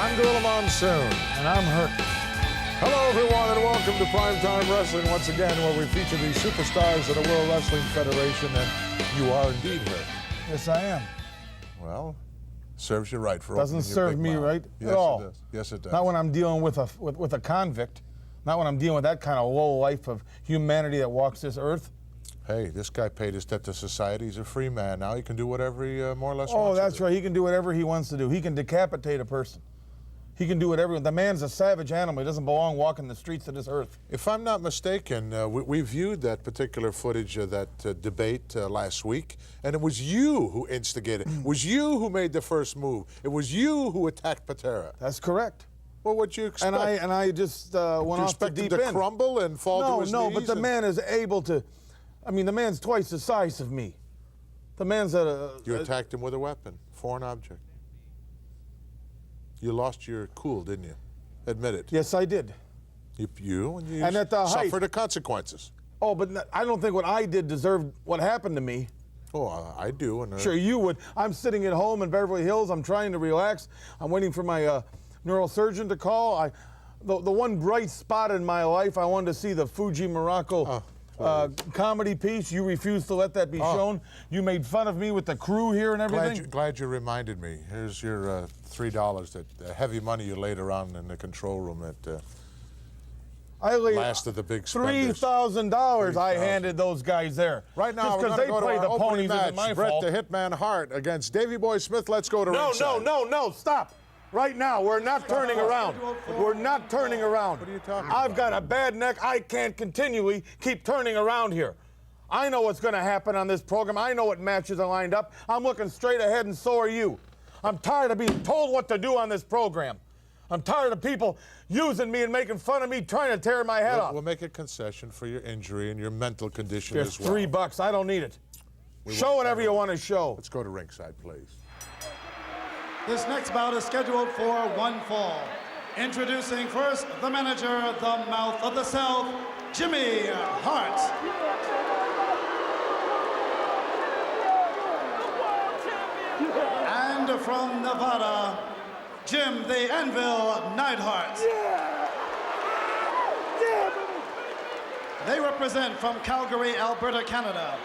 I'm Gorilla Monsoon. And I'm hurt. Hello, everyone, and welcome to Primetime Wrestling once again, where we feature the superstars of the World Wrestling Federation, and you are indeed hurt. Yes, I am. Well, serves you right for Doesn't opening your serve big me mouth. right Yes, at all. It does. Yes, it does. Not when I'm dealing with a convict. Not when I'm dealing with that kind of low life of humanity that walks this earth. Hey, this guy paid his debt to society. He's a free man. Now he can do whatever he more or less wants Oh, to that's do. right. He can do whatever he wants to do. He can decapitate a person. He can do whatever. The man's a savage animal. He doesn't belong walking the streets of this earth. If I'm not mistaken, we viewed that particular footage of that debate last week, and it was you who instigated. It was you who made the first move. It was you who attacked Patera. That's correct. Well, what'd you expect? And I just went off the deep him to end. crumble and fall to his knees? No, but the man is able to. I mean, the man's twice the size of me. The man's at a. You attacked him with a weapon, foreign object. You lost your cool, didn't you? Admit it. Yes, I did. You And at the height. suffered the consequences. Oh, but I don't think what I did deserved what happened to me. Oh, I do. And, Sure, you would. I'm sitting at home in Beverly Hills. I'm trying to relax. I'm waiting for my neurosurgeon to call. The one bright spot in my life, I wanted to see the Fuji Morocco comedy piece. You refused to let that be shown. You made fun of me with the crew here and everything. Glad you reminded me. Here's your $3, that heavy money you laid around in the control room at I laid last of the big spenders. $3,000 I handed those guys there. Right now, just we're because going they to go to play our the opening ponies match. isn't my Bret fault. the Hitman Hart against Davey Boy Smith. Let's go to ringside. No, stop. Right now, we're not turning around. We're not turning around. What are you talking I've about? got a bad neck. I can't continually keep turning around here. I know what's going to happen on this program. I know what matches are lined up. I'm looking straight ahead, and so are you. I'm tired of being told what to do on this program. I'm tired of people using me and making fun of me, trying to tear my head off. We'll make a concession for your injury and your mental condition There's as well. $3. I don't need it. Show whatever you want to show. Let's go to ringside, please. This next bout is scheduled for one fall. Introducing first the manager, the mouth of the South, Jimmy Hart. And from Nevada, Jim the Anvil Neidhart. They represent from Calgary, Alberta, Canada,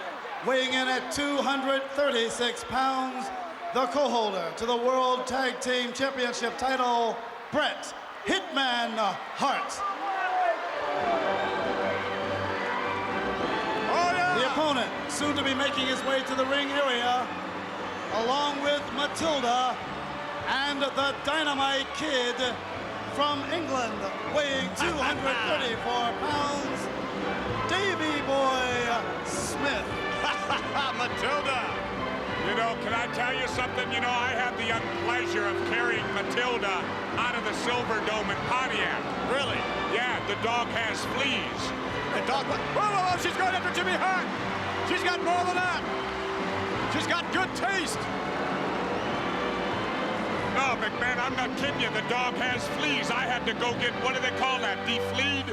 weighing in at 236 pounds, the co-holder to the World Tag Team Championship title, Bret Hitman Hart. The opponent, soon to be making his way to the ring area, along with Matilda and the Dynamite Kid from England, weighing 234 pounds, Davey Boy Smith. Matilda. You know, can I tell you something? You know, I had the unpleasure of carrying Matilda out of the Silver Dome in Pontiac. Really? Yeah, the dog has fleas. The dog. Whoa, she's going after Jimmy Hart. She's got more than that. She's got good taste. No, McMahon, I'm not kidding you. The dog has fleas. I had to go get, what do they call that, defleed?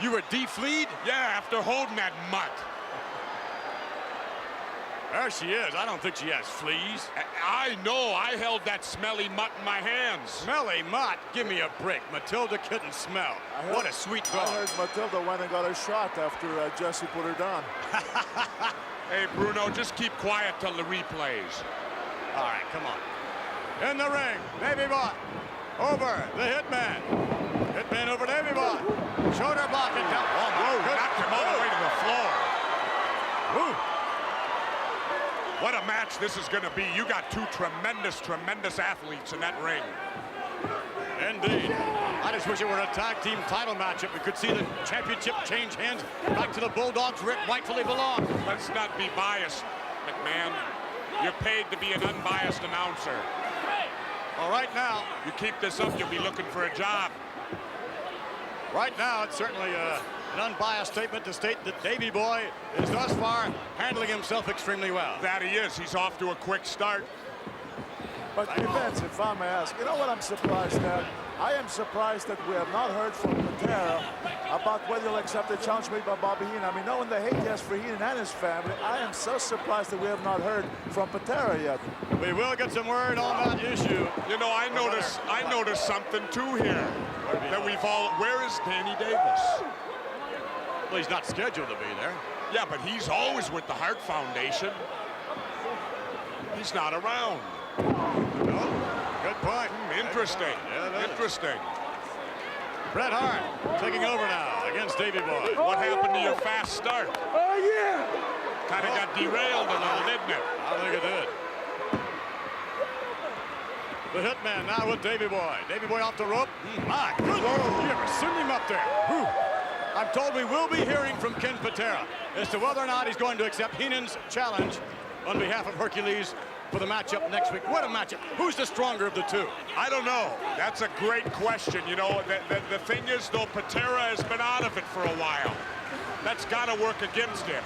You were defleed? Yeah, after holding that mutt. There she is. I don't think she has fleas. I know. I held that smelly mutt in my hands. Smelly mutt? Give me a break. Matilda couldn't smell. What a sweet dog. I heard Matilda went and got a shot after Jesse put her down. Hey, Bruno, just keep quiet till the replays. All right, come on. In the ring, Davey Boy. Over the Hitman. Hitman over Davey Boy. Shoulder block and down. Oh, my goodness. Knocked him all the way to the floor. Woo. What a match this is going to be. You got two tremendous athletes in that ring. Indeed. I just wish it were a tag team title matchup. We could see the championship change hands back to the Bulldogs where it rightfully belongs. Let's not be biased, McMahon. You're paid to be an unbiased announcer. Well, right now, You keep this up, you'll be looking for a job. Right now, it's certainly an unbiased statement to state that Davey Boy is thus far handling himself extremely well. That he is. He's off to a quick start. But Vince, if I may ask, you know what I'm surprised at? I am surprised that we have not heard from Patera about whether he'll accept the challenge made by Bobby Heenan. I mean, knowing the hate he has for Heenan and his family, I am so surprised that we have not heard from Patera yet. We will get some word on that issue. You know, I noticed something too here. That we've all. Where is Danny Davis? Well, he's not scheduled to be there. Yeah, but he's always with the Hart Foundation. He's not around. No, good point. Interesting. Yeah, Interesting. Bret Hart taking over now against Davey Boy. What happened to your fast start? Oh, yeah! Kind of got derailed a little, didn't it? I think it did. The Hitman now with Davey Boy. Davey Boy off the rope. My goodness, you ever seen him up there? Whew. I'm told we will be hearing from Ken Patera as to whether or not he's going to accept Heenan's challenge on behalf of Hercules for the matchup next week. What a matchup. Who's the stronger of the two? I don't know. That's a great question. You know, the thing is, though, Patera has been out of it for a while. That's got to work against him.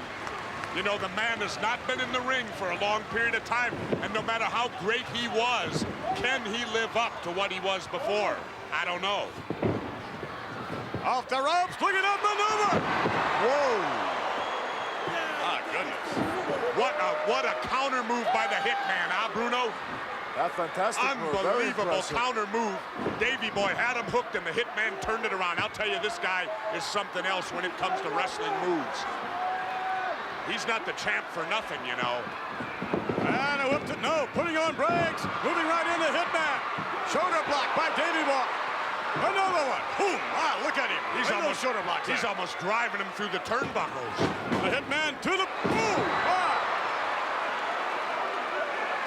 You know, the man has not been in the ring for a long period of time, and no matter how great he was, can he live up to what he was before? I don't know. Off the ropes, look at that maneuver! Whoa! My goodness. What a counter move by the Hitman, huh, Bruno? That fantastic move, very Unbelievable impressive. counter move. Davey Boy had him hooked, and the Hitman turned it around. I'll tell you, this guy is something else when it comes to wrestling moves. He's not the champ for nothing, you know. And a whipped it, no, putting on brakes, moving right into Hitman. Shoulder block by Davey Boy. Another one. Boom! Wow, look at him. He's almost shoulder blocks. He's almost driving him through the turnbuckles. The Hitman to the boom! Ah.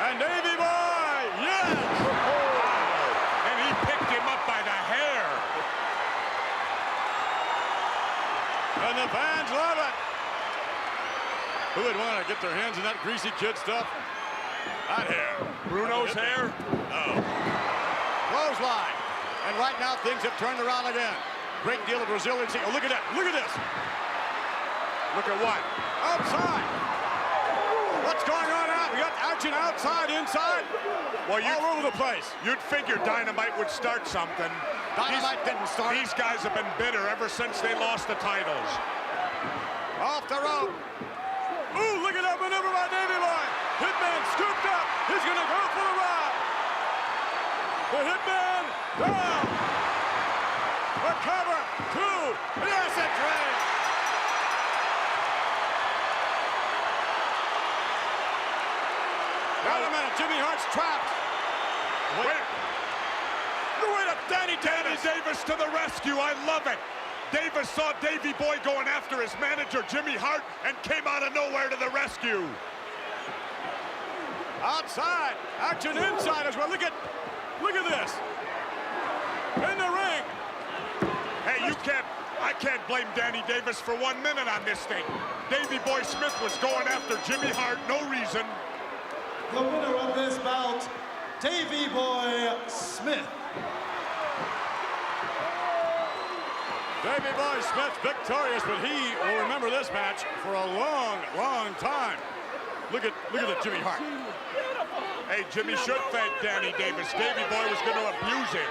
And Davey Boy, yes! Wow. And he picked him up by the hair. And the fans love it. Who would want to get their hands in that greasy kid stuff? That hair. Bruno's hair? No. Clothesline. And right now things have turned around again. Great deal of resiliency. Oh, look at that. Look at this. Look at what? Outside. What's going on out? We got action outside, inside. Well, all over the place. You'd figure Dynamite would start something. Dynamite didn't start. These guys have been bitter ever since they lost the titles. Off the rope. Ooh, look at that maneuver by Davey Boy. Hitman scooped up. He's going to go for the ride. The Hitman down. The cover. Two. Yes, it's right. Wait a minute. Jimmy Hart's trapped. Wait. Wait up, Danny Davis to the rescue. I love it. Davis saw Davey Boy going after his manager, Jimmy Hart, and came out of nowhere to the rescue. Outside. Action inside as well. Look at this. In the ring. Hey, I can't blame Danny Davis for 1 minute on this thing. Davey Boy Smith was going after Jimmy Hart, no reason. The winner of this bout, Davey Boy Smith. Davey Boy Smith victorious, but he will remember this match for a long, long time. Look at the Jimmy Hart. Hey, Jimmy should thank Danny Davis. Davey Boy was going to abuse him.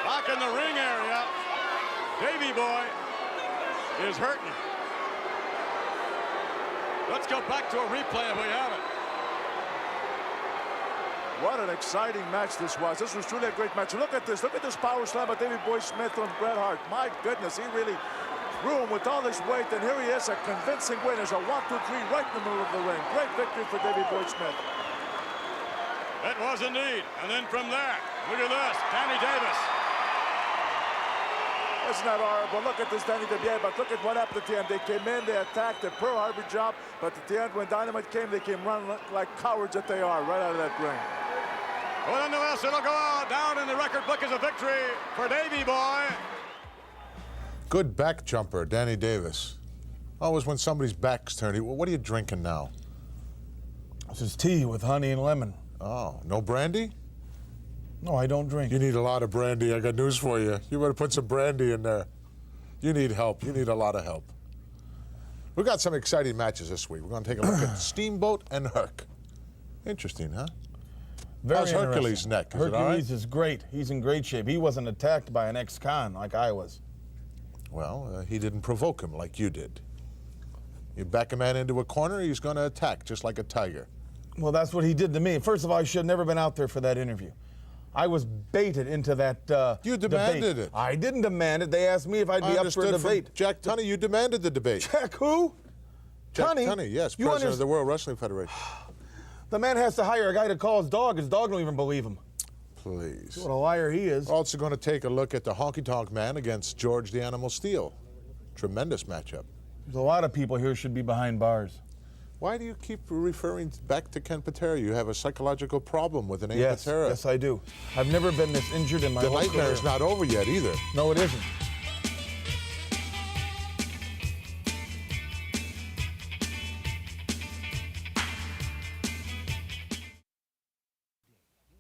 Back in the ring area, Davey Boy is hurting. Let's go back to a replay if we have it. What an exciting match this was. This was truly a great match. Look at this. Look at this power slam by Davey Boy Smith on Bret Hart. My goodness, he really threw him with all his weight, and here he is, a convincing win. There's a 1, 2, 3 right in the middle of the ring. Great victory for Davey Boy Smith. It was indeed. And then from there, look at this, Danny Davis. Isn't that horrible? Look at this, Danny Davis. But look at what happened at the end. They came in, they attacked, the Pearl Harbor job, but at the end, when Dynamite came, they came running like cowards that they are, right out of that ring. Well, nonetheless, it'll go out down in the record book as a victory for Davey Boy. Good back jumper, Danny Davis. Always when somebody's back's turned. What are you drinking now? This is tea with honey and lemon. Oh, no brandy? No, I don't drink. You need a lot of brandy. I got news for you. You better put some brandy in there. You need help. You need a lot of help. We've got some exciting matches this week. We're going to take a look at Steamboat and Herc. Interesting, huh? Very How's Hercules' interesting. neck? Is it all right? Hercules is great. He's in great shape. He wasn't attacked by an ex-con like I was. Well, he didn't provoke him like you did. You back a man into a corner, he's going to attack just like a tiger. Well, that's what he did to me. First of all, I should have never been out there for that interview. I was baited into that You demanded debate. it. I didn't demand it. They asked me if I'd be up for a debate. Jack Tunney, you demanded the debate. Jack who? Jack Tunney, yes, You president of the World Wrestling Federation. The man has to hire a guy to call his dog. His dog don't even believe him. Please. What a liar he is. Also going to take a look at the Honky Tonk Man against George the Animal Steel. Tremendous matchup. There's a lot of people here should be behind bars. Why do you keep referring back to Ken Patera? You have a psychological problem with the name Yes, Patera. yes, I do. I've never been this injured in my The whole nightmare career. is not over yet either. No, it isn't.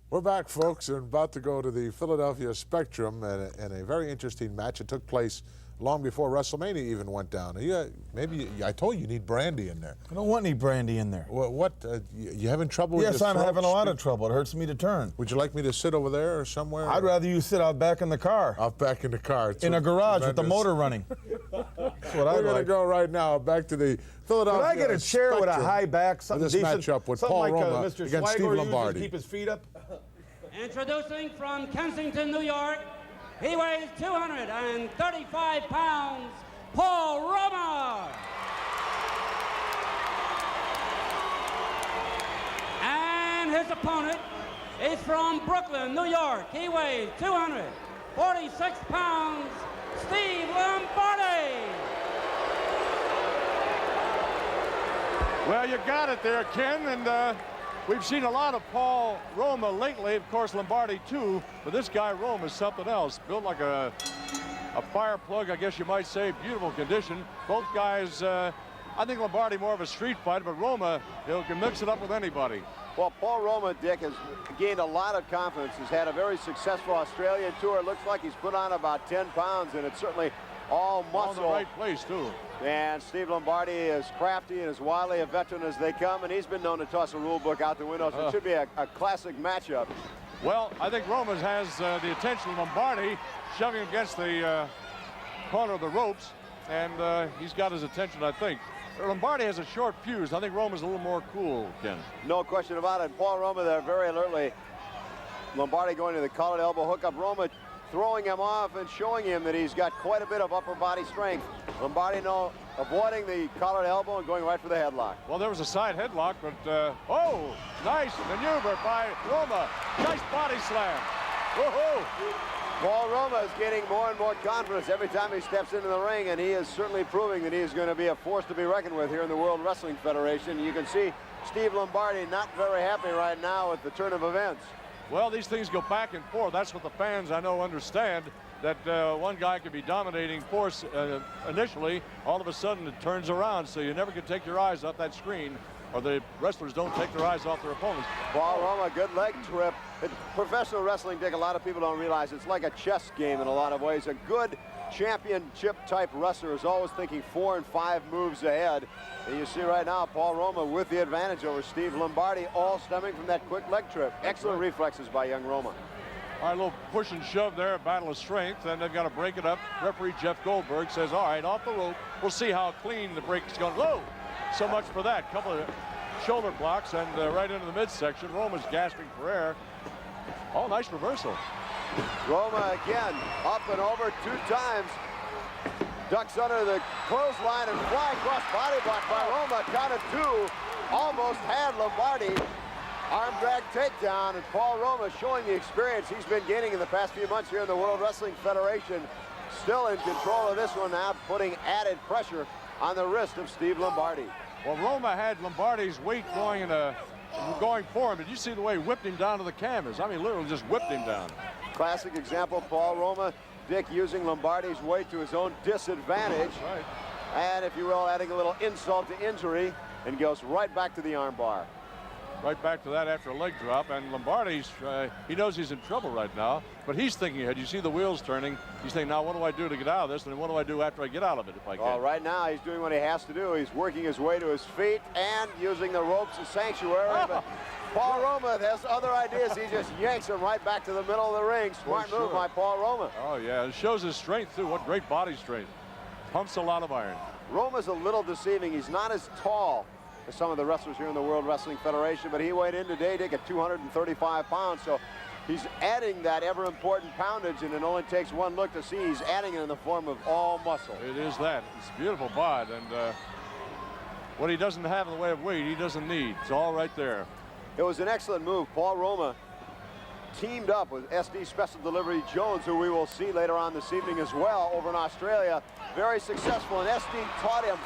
We're back, folks, and about to go to the Philadelphia Spectrum in a very interesting match. It took place long before WrestleMania even went down. I told you need brandy in there. I don't want any brandy in there. What you having trouble with Yes, your I'm throat? having a lot of trouble. It hurts me to turn. Would you like me to sit over there or somewhere? I'd rather you sit out back in the car. Out back in the car. It's In a garage with the tremendous. motor running. That's what I'd We're going to like. go right now back to the Philadelphia Could I get a chair with a Spectrum high back, for something this decent? matchup with something Paul like Roma Mr. against Steve Swagler uses to Lombardi. keep his feet up. Introducing from Kensington, New York, he weighs 235 pounds, Paul Roma. And his opponent is from Brooklyn, New York. He weighs 246 pounds, Steve Lombardi. Well, you got it there, Ken, and we've seen a lot of Paul Roma lately, of course Lombardi too, but this guy Roma is something else. Built like a fire plug, I guess you might say. Beautiful condition. Both guys, I think Lombardi more of a street fighter, but Roma, he can mix it up with anybody. Well, Paul Roma, Dick, has gained a lot of confidence. He's had a very successful Australian tour. It looks like he's put on about 10 pounds, and it's certainly all muscle. All in the right place, too. And Steve Lombardi is crafty and as wily a veteran as they come, and he's been known to toss a rule book out the window, so it should be a classic matchup. Well, I think Roma has the attention of Lombardi, shoving him against the corner of the ropes, and he's got his attention, I think. Lombardi has a short fuse. I think Roma's a little more cool, Ken. No question about it. Paul Roma there very alertly. Lombardi going to the collared elbow hookup. Roma throwing him off and showing him that he's got quite a bit of upper body strength. Lombardi avoiding the collared elbow and going right for the headlock. Well, there was a side headlock, but oh, nice maneuver by Roma. Nice body slam. Whoa-hoo. Paul Roma is getting more and more confidence every time he steps into the ring, and he is certainly proving that he is going to be a force to be reckoned with here in the World Wrestling Federation. You can see Steve Lombardi not very happy right now with the turn of events. Well, these things go back and forth. That's what the fans, I know, understand, that one guy could be dominating force initially. All of a sudden, it turns around, so you never can take your eyes off that screen, or the wrestlers don't take their eyes off their opponents. Paul Roma, good leg trip. Professional wrestling, Dick, a lot of people don't realize it's like a chess game in a lot of ways. A good championship-type wrestler is always thinking 4 and 5 moves ahead. And you see right now, Paul Roma with the advantage over Steve Lombardi, all stemming from that quick leg trip. Excellent reflexes by young Roma. All right, a little push and shove there, battle of strength, and they've got to break it up. Referee Jeff Goldberg says, all right, off the rope. We'll see how clean the break is going. Whoa! So much for that. Couple of shoulder blocks and right into the midsection. Roma's gasping for air. Oh, nice reversal. Roma again, up and over 2 times. Ducks under the clothesline and flying cross body block by Roma. Count of 2. Almost had Lombardi. Arm drag takedown, and Paul Roma showing the experience he's been gaining in the past few months here in the World Wrestling Federation. Still in control of this one now, putting added pressure on the wrist of Steve Lombardi. Well, Roma had Lombardi's weight going for him. Did you see the way he whipped him down to the canvas? I mean, literally just whipped him down. Classic example, Paul Roma, Dick using Lombardi's weight to his own disadvantage. That's right. And if you will, adding a little insult to injury, and goes right back to the armbar. right back to that after a leg drop. And Lombardi's, he knows he's in trouble right now, but he's thinking ahead. You see the wheels turning. He's thinking, now what do I do to get out of this? And what do I do after I get out of it if I can? Well, right now he's doing what he has to do. He's working his way to his feet and using the ropes as sanctuary. But Paul Roma has other ideas. He just yanks him right back to the middle of the ring. Smart move by Paul Roma. Oh, yeah. It shows his strength, too. What great body strength. Pumps a lot of iron. Roma's a little deceiving. He's not as tall as some of the wrestlers here in the World Wrestling Federation, but he weighed in today, Dick, at 235 pounds. So he's adding that ever-important poundage, and it only takes one look to see he's adding it in the form of all muscle. It is that. It's a beautiful bod, and what he doesn't have in the way of weight, he doesn't need. It's all right there. It was an excellent move. Paul Roma teamed up with SD Special Delivery Jones, who we will see later on this evening as well over in Australia. Very successful, and SD taught him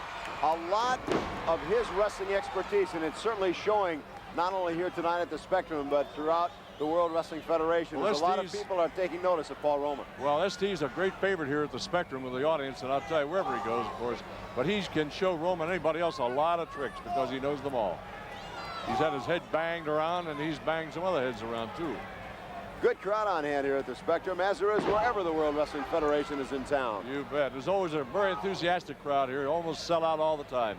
a lot of his wrestling expertise, and it's certainly showing not only here tonight at the Spectrum, but throughout the World Wrestling Federation. Well, a lot of people are taking notice of Paul Roma. Well, ST's a great favorite here at the Spectrum with the audience, and I'll tell you, wherever he goes, of course, but he can show Roma and anybody else a lot of tricks because he knows them all. He's had his head banged around, and he's banged some other heads around, too. Good crowd on hand here at the Spectrum, as there is wherever the World Wrestling Federation is in town. You bet. There's always a very enthusiastic crowd here. Almost sell out all the time.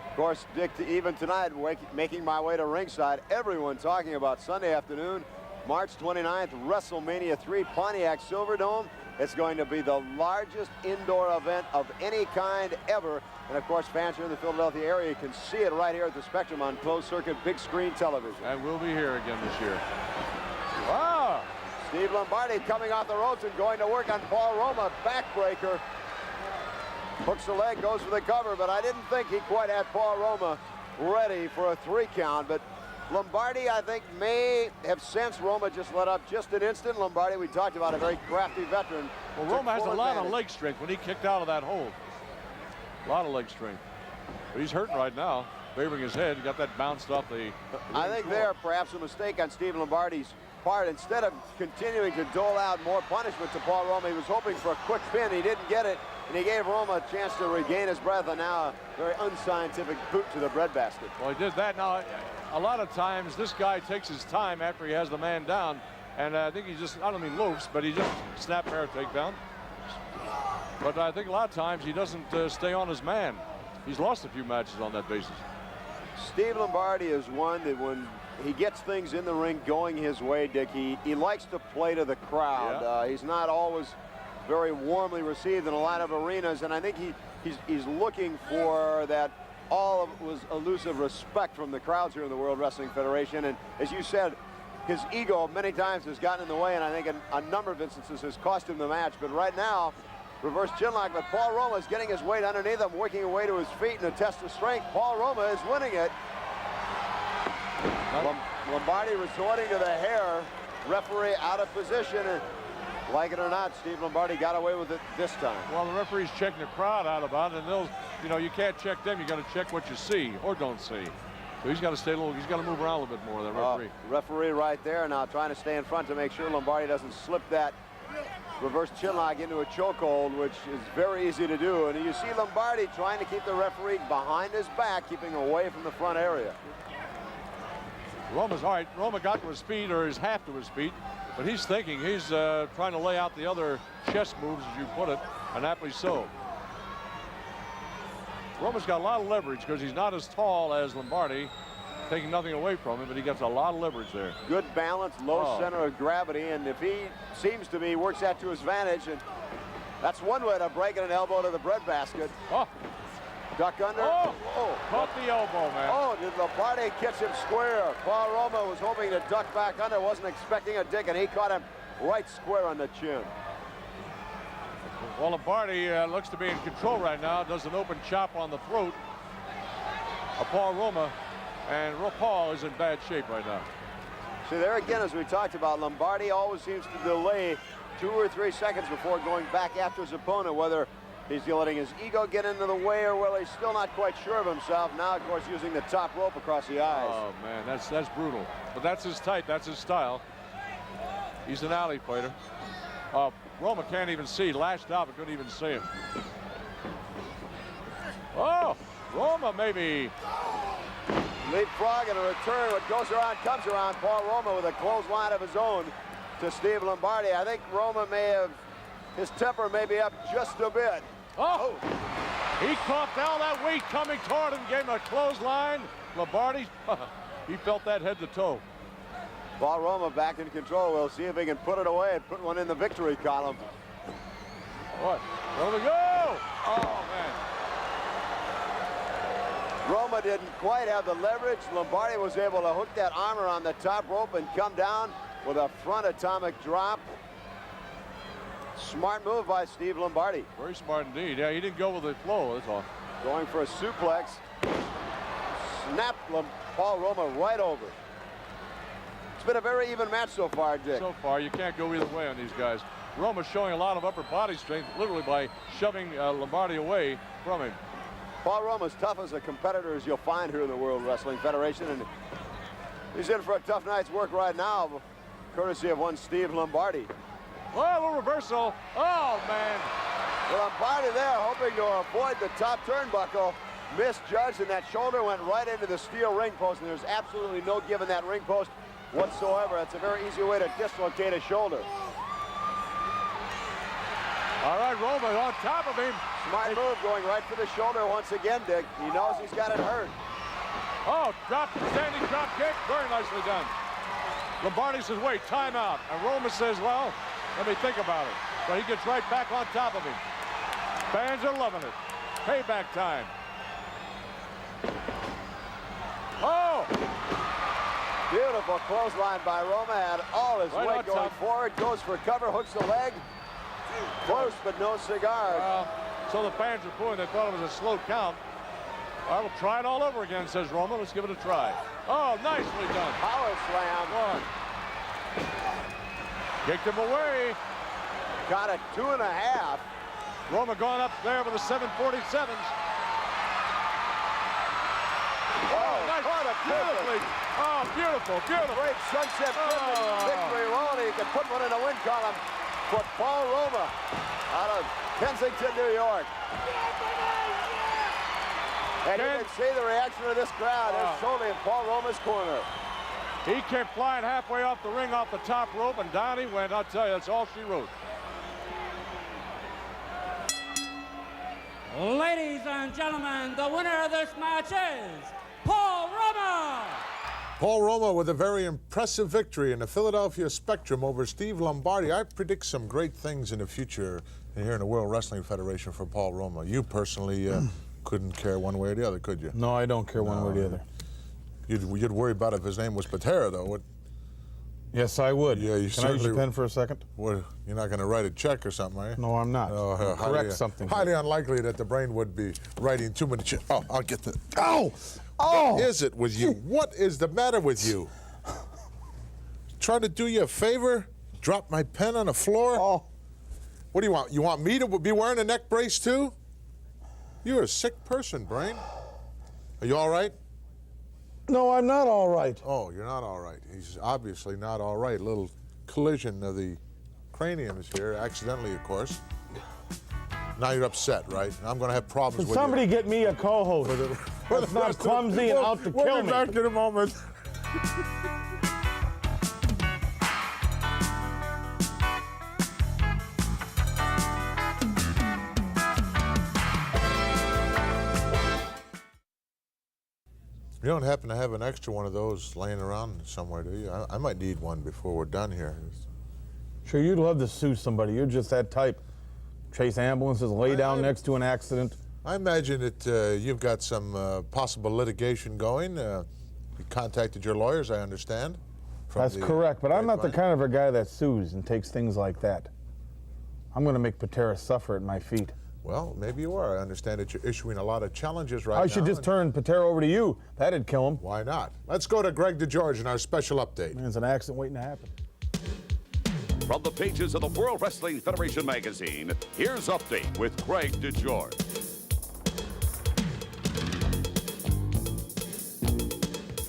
Of course, Dick, even tonight, making my way to ringside, everyone talking about Sunday afternoon, March 29th, WrestleMania 3, Pontiac Silverdome. It's going to be the largest indoor event of any kind ever. And of course, fans here in the Philadelphia area can see it right here at the Spectrum on closed circuit, big screen television. And we'll be here again this year. Wow! Steve Lombardi coming off the ropes and going to work on Paul Roma, backbreaker. Hooks the leg, goes for the cover, but I didn't think he quite had Paul Roma ready for a 3 count. But Lombardi, I think, may have sensed Roma just let up just an instant. Lombardi, we talked about, a very crafty veteran. Well, Roma has a lot of leg strength when he kicked out of that hold. A lot of leg strength. But he's hurting right now, favoring his head. He got that bounced off the I think there, perhaps a mistake on Steve Lombardi's part. Instead of continuing to dole out more punishment to Paul Roma, he was hoping for a quick pin. He didn't get it, and he gave Roma a chance to regain his breath, and now a very unscientific boot to the breadbasket. Well, he did that. Now, a lot of times, this guy takes his time after he has the man down, and I think he just, I don't mean loafs, but he just snap air takedown. But I think a lot of times he doesn't stay on his man. He's lost a few matches on that basis. Steve Lombardi is one that when he gets things in the ring going his way, Dick, he likes to play to the crowd. Yeah. He's not always very warmly received in a lot of arenas, and I think he's looking for that all was elusive respect from the crowds here in the World Wrestling Federation. And as you said, his ego many times has gotten in the way, and I think in a number of instances has cost him the match. But right now, reverse chinlock, but Paul Roma is getting his weight underneath him, working away to his feet in a test of strength. Paul Roma is winning it. Lombardi resorting to the hair. Referee out of position, and like it or not, Steve Lombardi got away with it this time. Well, the referee's checking the crowd out about it, and they'll, you know, you can't check them. You got to check what you see or don't see. So he's got to stay a little. He's got to move around a little bit more. That referee. Referee right there now, trying to stay in front to make sure Lombardi doesn't slip that reverse chinlock into a chokehold, which is very easy to do. And you see Lombardi trying to keep the referee behind his back, keeping away from the front area. Roma's all right. Roma got to his feet, or his half to his feet, but he's thinking. He's trying to lay out the other chest moves, as you put it, and aptly so. Roma's got a lot of leverage because he's not as tall as Lombardi, taking nothing away from him, but he gets a lot of leverage there. Good balance, low center of gravity, and if he seems to be, works that to his advantage, and that's one way to break an elbow to the breadbasket. Oh. Duck under. Caught the elbow, man. Oh, did Lombardi catch him square? Paul Roma was hoping to duck back under, wasn't expecting a dig, and he caught him right square on the chin. Well, Lombardi looks to be in control right now. Does an open chop on the throat of Paul Roma, and Paul is in bad shape right now. See, there again, as we talked about, Lombardi always seems to delay 2 or 3 seconds before going back after his opponent, whether he's letting his ego get into the way or whether he's still not quite sure of himself. Now, of course, using the top rope across the eyes. Oh, man, that's brutal. But that's his type. That's his style. He's an alley fighter. Roma can't even see. Lashed out, but couldn't even see him. Oh, Roma maybe Leapfrog and a return. What goes around comes around. Paul Roma with a clothesline of his own to Steve Lombardi. I think Roma may have, his temper may be up just a bit. Oh! He caught all that weight coming toward him, gave him a clothesline. Lombardi, he felt that head to toe. Paul Roma back in control. We'll see if he can put it away and put one in the victory column. What? There we go! Oh, man. Roma didn't quite have the leverage. Lombardi was able to hook that arm around the top rope and come down with a front atomic drop. Smart move by Steve Lombardi. Very smart indeed. Yeah, he didn't go with the flow, that's all. Going for a suplex. Snapped Paul Roma right over. It's been a very even match so far, Dick. So far, you can't go either way on these guys. Roma's showing a lot of upper body strength, literally by shoving Lombardi away from him. Paul Roma's tough as a competitor as you'll find here in the World Wrestling Federation, and he's in for a tough night's work right now, courtesy of one Steve Lombardi. Oh, a little reversal. Oh, man. Well, Lombardi there hoping to avoid the top turnbuckle. Misjudged, and that shoulder went right into the steel ring post, and there's absolutely no give in that ring post whatsoever. That's a very easy way to dislocate a shoulder. All right, Roma on top of him. Smart move going right for the shoulder once again, Dick. He knows he's got it hurt. Oh, standing drop kick. Very nicely done. Lombardi says, wait, timeout. And Roma says, well, let me think about it. But he gets right back on top of him. Fans are loving it. Payback time. Oh! Beautiful clothesline by Roma. Had all his Right weight going forward. Goes for cover, hooks the leg. Close, but no cigar. Well, so the fans are booing. They thought it was a slow count. I will try it all over again, says Roma. Let's give it a try. Oh, nicely done. Power slam. One. Kicked him away. Got a 2.5. Roma going up there with the 747s. Oh, Nice. what a Beautifully. Oh, beautiful, beautiful. great sunset victory roll. You can put one in the win column for Paul Roma out of Kensington, New York. And you can see the reaction of this crowd. They're solely in Paul Roma's corner. He came flying halfway off the ring, off the top rope, and down he went. I'll tell you, that's all she wrote. Ladies and gentlemen, the winner of this match is Paul Roma. Paul Roma with a very impressive victory in the Philadelphia Spectrum over Steve Lombardi. I predict some great things in the future here in the World Wrestling Federation for Paul Roma. You personally couldn't care one way or the other, could you? No, I don't care one way or the other. You'd worry about if his name was Patera, though. What? Yes, I would. Yeah, you Can I use your pen for a second? Well, you're not going to write a check or something, are you? No, I'm not. Oh, Correct something. Highly unlikely that the brain would be writing too many checks. Oh, I'll get the. Ow! Oh! What is it with you? What is the matter with you? Trying to do you a favor? Drop my pen on the floor? Oh. What do you want? You want me to be wearing a neck brace too? You're a sick person, Brain. Are you all right? No, I'm not all right. Oh, you're not all right. He's obviously not all right. A little collision of the craniums here, accidentally, of course. Now you're upset, right? I'm going to have problems with Somebody get me a co-host. That's not clumsy and out to kill We'll me. be back in a moment. You don't happen to have an extra one of those laying around somewhere, do you? I might need one before we're done here. Sure, you'd love to sue somebody. You're just that type. Chase ambulances, lay down next to an accident. I imagine that you've got some possible litigation going. You contacted your lawyers, I understand. That's correct, but I'm not the kind of a guy that sues and takes things like that. I'm going to make Patera suffer at my feet. Well, maybe you are. I understand that you're issuing a lot of challenges right now. I should just turn Patera over to you. That'd kill him. Why not? Let's go to Greg DeGeorge in our special update. Man, it's an accident waiting to happen. From the pages of the World Wrestling Federation magazine, here's Update with Greg DeGeorge.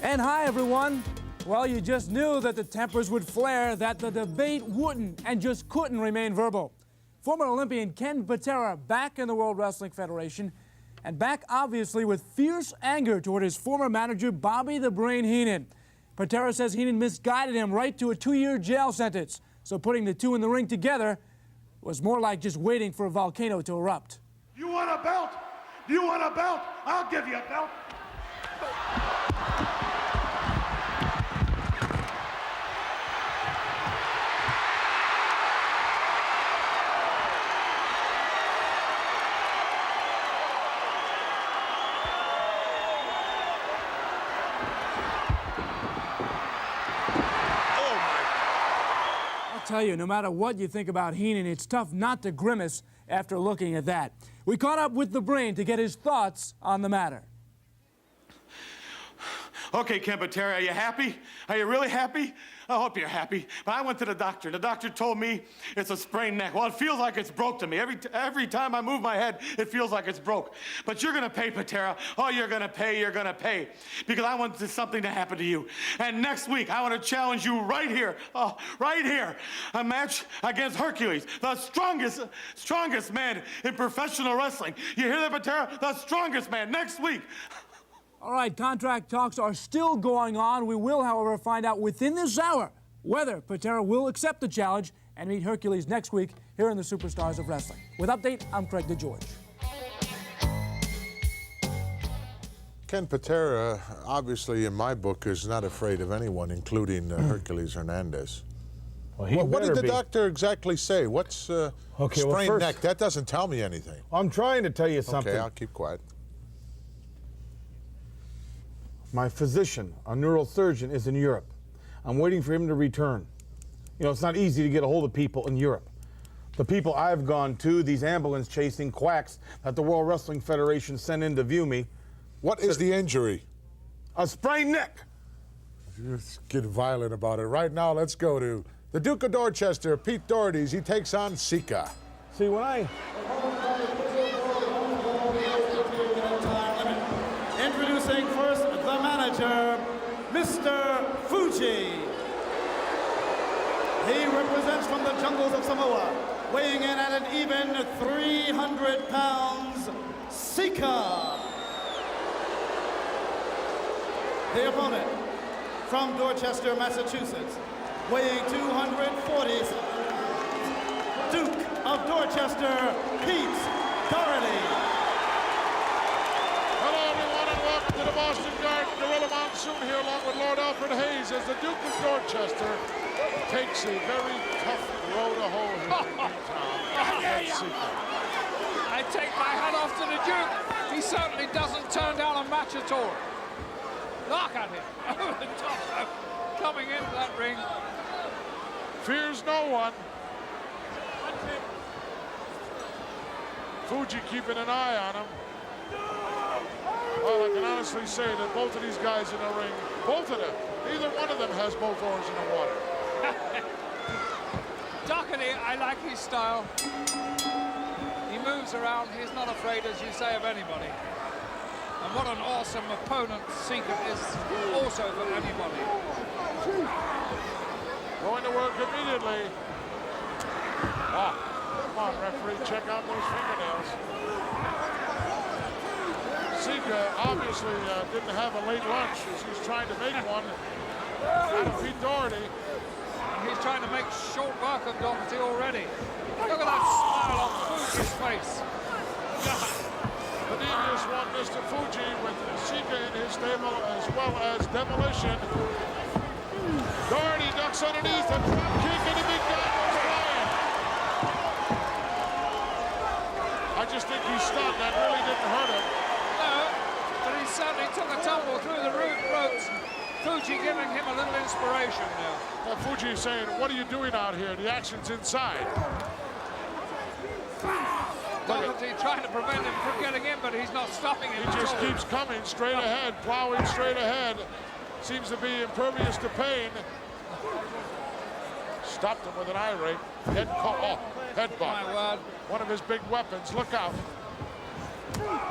And hi, everyone. Well, you just knew that the tempers would flare, that the debate wouldn't and just couldn't remain verbal. Former Olympian Ken Patera back in the World Wrestling Federation, and back obviously with fierce anger toward his former manager, Bobby the Brain Heenan. Patera says Heenan misguided him right to a 2-year jail sentence, so putting the two in the ring together was more like just waiting for a volcano to erupt. You want a belt? You want a belt? I'll give you a belt. I'll tell you, no matter what you think about Heenan, it's tough not to grimace after looking at that. We caught up with the Brain to get his thoughts on the matter. Okay, Ken Patera, are you happy? Are you really happy? I hope you're happy. But I went to the doctor. The doctor told me it's a sprained neck. Well, it feels like it's broke to me. Every time I move my head, it feels like it's broke. But you're going to pay, Patera. Oh, you're going to pay. Because I want something to happen to you. And next week, I want to challenge you right here. A match against Hercules, the strongest man in professional wrestling. You hear that, Patera? The strongest man, next week. All right, contract talks are still going on. We will, however, find out within this hour whether Patera will accept the challenge and meet Hercules next week here in the Superstars of Wrestling. With Update, I'm Craig DeGeorge. Ken Patera, obviously in my book, is not afraid of anyone, including Hercules Hernandez. Well, what did the doctor exactly say? What's sprained neck? That doesn't tell me anything. I'm trying to tell you something. Okay, I'll keep quiet. My physician, a neurosurgeon, is in Europe. I'm waiting for him to return. You know, it's not easy to get a hold of people in Europe. The people I've gone to, these ambulance-chasing quacks that the World Wrestling Federation sent in to view me. What is the injury? A sprained neck. You're getting violent about it. Right now, let's go to the Duke of Dorchester, Pete Doherty's. He takes on Sika. See, when I... Introducing first the manager, Mr. Fuji. He represents from the jungles of Samoa, weighing in at an even 300 pounds, Sika. The opponent from Dorchester, Massachusetts, weighing 240 Duke of Dorchester, Pete Doherty. To the Boston Garden Gorilla Monsoon here along with Lord Alfred Hayes as the Duke of Dorchester takes a very tough road to hoe here in Tom. I take my hat off to the Duke. He certainly doesn't turn down a match at all. Look at him over the top, coming into that ring. Fears no one. Fuji keeping an eye on him. Well, I can honestly say that both of these guys in the ring, both of them, neither one of them has both oars in the water. Doherty, I like his style. He moves around. He's not afraid, as you say, of anybody. And what an awesome opponent Sika is also for anybody. Going to work immediately. Ah, come on, referee, check out those fingernails. Sika obviously didn't have a late lunch as he's trying to make one out of Pete Doherty. And he's trying to make short work of Doherty already. Look at that smile on Fuji's face. The devious one, Mr. Fuji, with Sika in his stable as well as Demolition. Doherty ducks underneath a drop kick and the big guy goes flying. I just think he's stunned. That really didn't hurt him. But he certainly took a tumble through the ropes. Fuji giving him a little inspiration now. Well, Fuji is saying, what are you doing out here? The action's inside. Doherty trying to prevent him from getting in, but he's not stopping him. He just keeps coming straight ahead, plowing straight ahead. Seems to be impervious to pain. Stopped him with an irate. Headbutt. My word. One of his big weapons. Look out.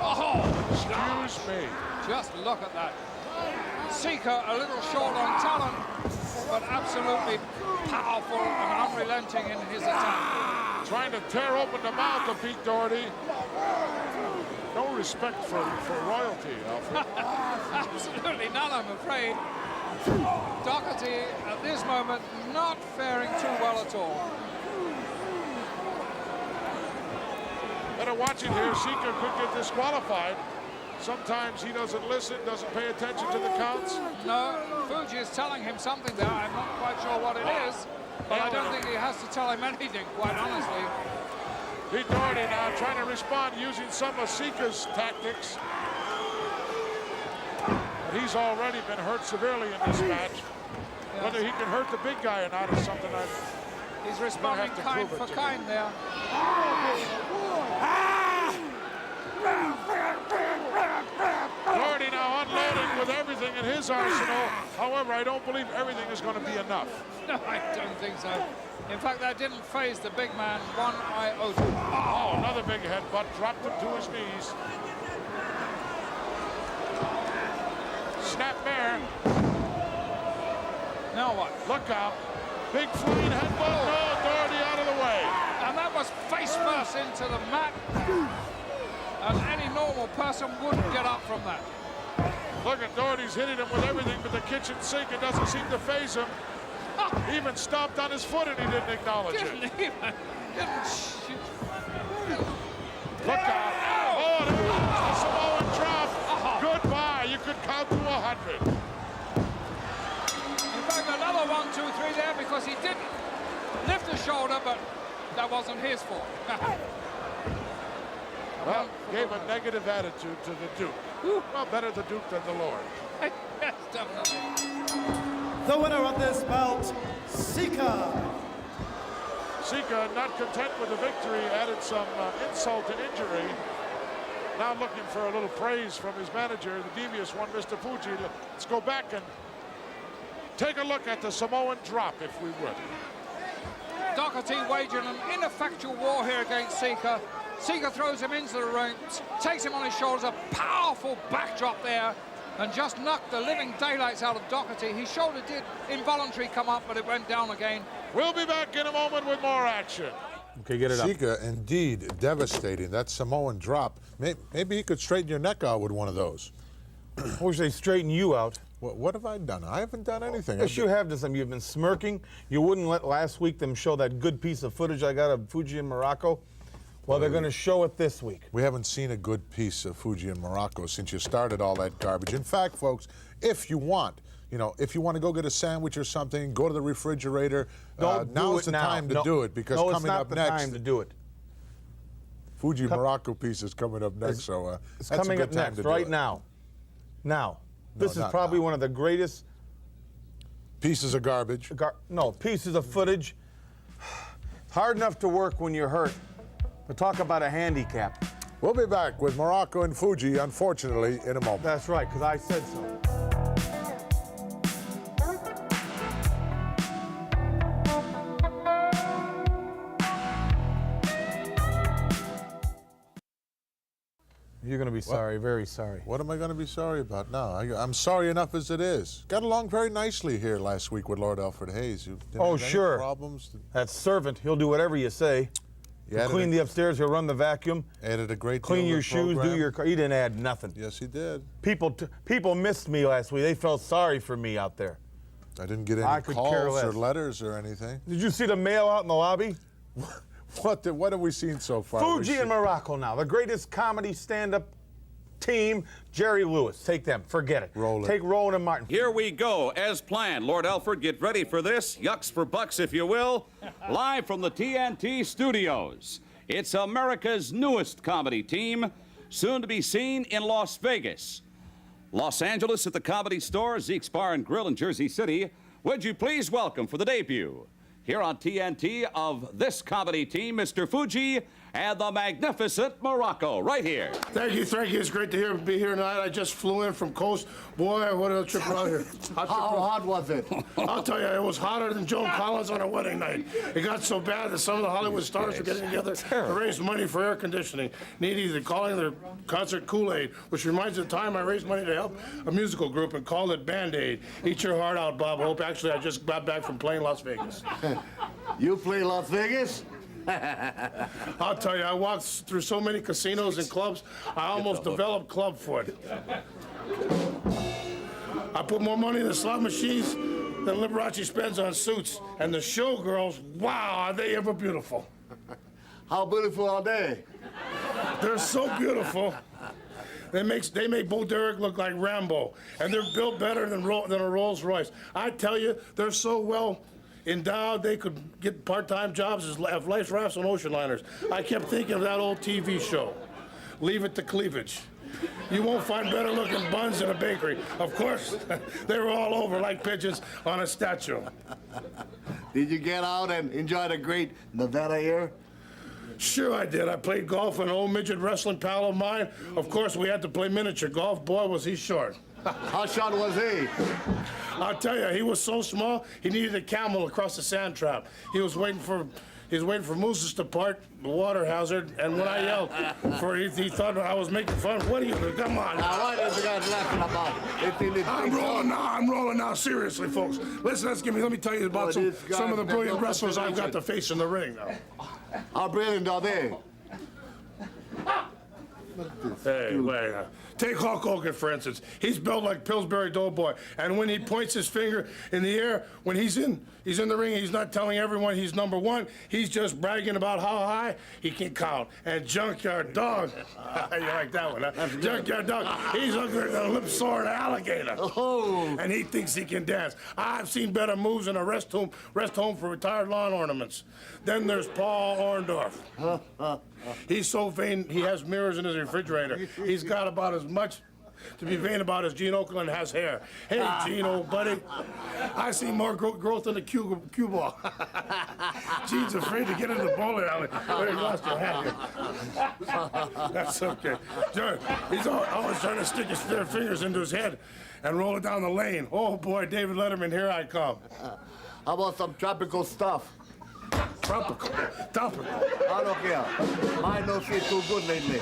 Oh, excuse me. Just look at that. Sika a little short on talent, but absolutely powerful and unrelenting in his attack. Trying to tear open the mouth of Pete Doherty. no respect for royalty, Alfred. Absolutely none, I'm afraid. Doherty, at this moment, not faring too well at all. Better watch it here. Sika could get disqualified. Sometimes he doesn't listen, doesn't pay attention to the counts. No, Fuji is telling him something there. I'm not quite sure what it is, but I don't think he has to tell him anything, quite honestly. Pete Doherty now trying to respond using some of Sika's tactics. But he's already been hurt severely in this match. Yes. Whether he can hurt the big guy or not is something he's responding kind for kind there. Doherty now unloading with everything in his arsenal. However, I don't believe everything is going to be enough. No, I don't think so. In fact, that didn't phase the big man one iota. Oh, another big headbutt, dropped him to his knees. Snapmare. Now what? Look out. Big flying headbutt. No, Doherty out of the way. And that was face first into the mat. And any normal person wouldn't get up from that. Look at Doherty's hitting him with everything, but the kitchen sink, it doesn't seem to phase him. He even stomped on his foot and he didn't acknowledge it. Didn't shoot. Look out. Oh, there goes the Samoan drop. Goodbye. You could count to 100. In fact, another 1, 2, 3 there because he didn't lift the shoulder, but that wasn't his fault. Well, gave a negative attitude to the Duke. Well, better the Duke than the Lord. Yes, definitely. The winner of this bout, Sika. Sika, not content with the victory, added some insult and injury. Now looking for a little praise from his manager, the devious one, Mr. Fuji. Let's go back and take a look at the Samoan drop, if we would. Doherty waging an ineffectual war here against Sika. Sika throws him into the ring, takes him on his shoulders, a powerful backdrop there, and just knocked the living daylights out of Doherty. His shoulder did involuntarily come up, but it went down again. We'll be back in a moment with more action. Okay, get it up. Sika, indeed, devastating. That Samoan drop. Maybe he could straighten your neck out with one of those. I wish they straighten you out. What have I done? I haven't done anything. Yes, you have done something. You've been smirking. You wouldn't let last week them show that good piece of footage I got of Fuji in Morocco. Well, they're going to show it this week. We haven't seen a good piece of Fuji in Morocco since you started all that garbage. In fact, folks, if you want, if you want to go get a sandwich or something, go to the refrigerator. Now's the time to do it because coming up next. No, it's not the time to do it. Fuji Morocco piece is coming up next, so it's that's coming a good up time next, to do right it. now. This is probably one of the greatest pieces of garbage. Pieces of footage. Hard enough to work when you're hurt. But talk about a handicap. We'll be back with Morocco and Fuji, unfortunately, in a moment. That's right, because I said so. You're going to be sorry, very sorry. What am I going to be sorry about now? I'm sorry enough as it is. Got along very nicely here last week with Lord Alfred Hayes. You didn't have any problems? That servant, he'll do whatever you say. He'll clean the upstairs, he'll run the vacuum. Added a great clean deal your to the shoes, program. do your car. He didn't add nothing. Yes, he did. People missed me last week. They felt sorry for me out there. I didn't get any calls or letters or anything. Did you see the mail out in the lobby? What have we seen so far? Fuji and Morocco now. The greatest comedy stand-up team, Jerry Lewis. Take them. Forget it. Roland. Take Roland and Martin. Here we go. As planned, Lord Alfred, get ready for this. Yucks for bucks, if you will. Live from the TNT studios. It's America's newest comedy team, soon to be seen in Las Vegas. Los Angeles at the Comedy Store, Zeke's Bar and Grill in Jersey City. Would you please welcome for the debut, here on TNT, of this comedy team, Mr. Fuji and the magnificent Morocco, right here. Thank you. It's great to be here tonight. I just flew in from Coast. Boy, what a trip around here. How hot was it? I'll tell you, it was hotter than Joan Collins on her wedding night. It got so bad that some of the Hollywood stars were getting together to raise money for air conditioning. They're calling their concert Kool-Aid, which reminds me of the time I raised money to help a musical group and called it Band-Aid. Eat your heart out, Bob Hope. Actually, I just got back from playing Las Vegas. You play Las Vegas? I'll tell you, I walked through so many casinos and clubs, I almost developed club foot. I put more money in the slot machines than Liberace spends on suits. And the showgirls, wow, are they ever beautiful. How beautiful are they? They're so beautiful. They make Bo Derek look like Rambo, and they're built better than a Rolls Royce. I tell you, they're so well endowed they could get part-time jobs as life rafts and ocean liners. I kept thinking of that old TV show, Leave It to Cleavage. You won't find better-looking buns in a bakery. Of course, they were all over like pigeons on a statue. Did you get out and enjoy the great Nevada air? Sure I did. I played golf with an old midget wrestling pal of mine. Of course, we had to play miniature golf. Boy, was he short. How short was he? I'll tell you, he was so small, he needed a camel across the sand trap. He was waiting for mooses to part, the water hazard, and when I yelled for it, he thought I was making fun. What are you doing? Come on. Now, what is the guy laughing about? I'm rolling now. Seriously, folks. Listen, let me tell you about some of the brilliant wrestlers I've got to face in the ring now. How brilliant are they? Hey, wait. Take Hulk Hogan, for instance. He's built like Pillsbury Doughboy. And when he points his finger in the air, when he's in the ring, he's not telling everyone he's number one. He's just bragging about how high he can count. And Junkyard Dog, you like that one, huh? Junkyard Dog, he's looking at a lip-soaring alligator. Oh. And he thinks he can dance. I've seen better moves in a rest home for retired lawn ornaments. Then there's Paul Orndorff. He's so vain, he has mirrors in his refrigerator. He's got about as much to be vain about as Gene Okerlund has hair. Hey, Gene, old buddy, I see more growth in the cue ball. Gene's afraid to get in the bowling alley. But he lost your hat. That's okay. Sure, he's always trying to stick his fingers into his head and roll it down the lane. Oh, boy, David Letterman, here I come. How about some tropical stuff? Tropical. I don't care. Mine don't feel too good lately.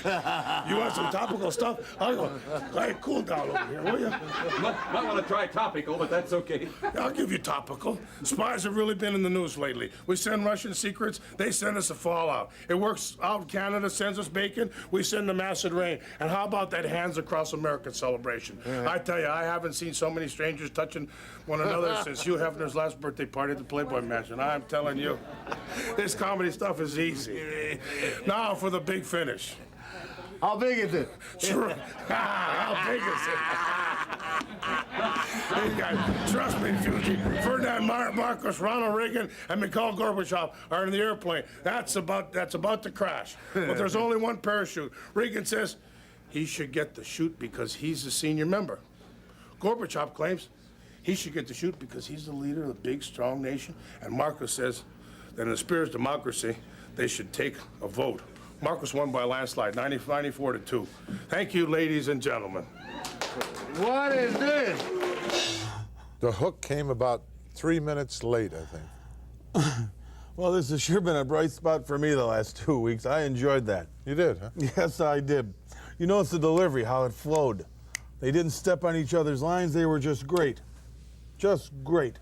You want some topical stuff? I'll go. Hey, cool down over here, will you? Might want to try topical, but that's okay. I'll give you topical. Spies have really been in the news lately. We send Russian secrets, they send us a fallout. It works out. Canada sends us bacon, we send them acid rain. And how about that Hands Across America celebration? I tell you, I haven't seen so many strangers touching one another since Hugh Hefner's last birthday party at the Playboy Mansion. I'm telling you, this comedy stuff is easy. Now for the big finish. How big is it? Sure. How big is it? Hey guys, trust me, Fuji. Ferdinand Marcos, Ronald Reagan, and Mikhail Gorbachev are in the airplane. That's about to crash. But there's only one parachute. Reagan says he should get the chute because he's the senior member. Gorbachev claims he should get the chute because he's the leader of the big, strong nation. And Marcos says that in the spirit of democracy, they should take a vote. Marcos won by a landslide, 94-2. Thank you, ladies and gentlemen. What is this? The hook came about 3 minutes late, I think. Well, this has sure been a bright spot for me the last 2 weeks. I enjoyed that. You did, huh? Yes, I did. You notice the delivery, how it flowed. They didn't step on each other's lines. They were just great. Just great.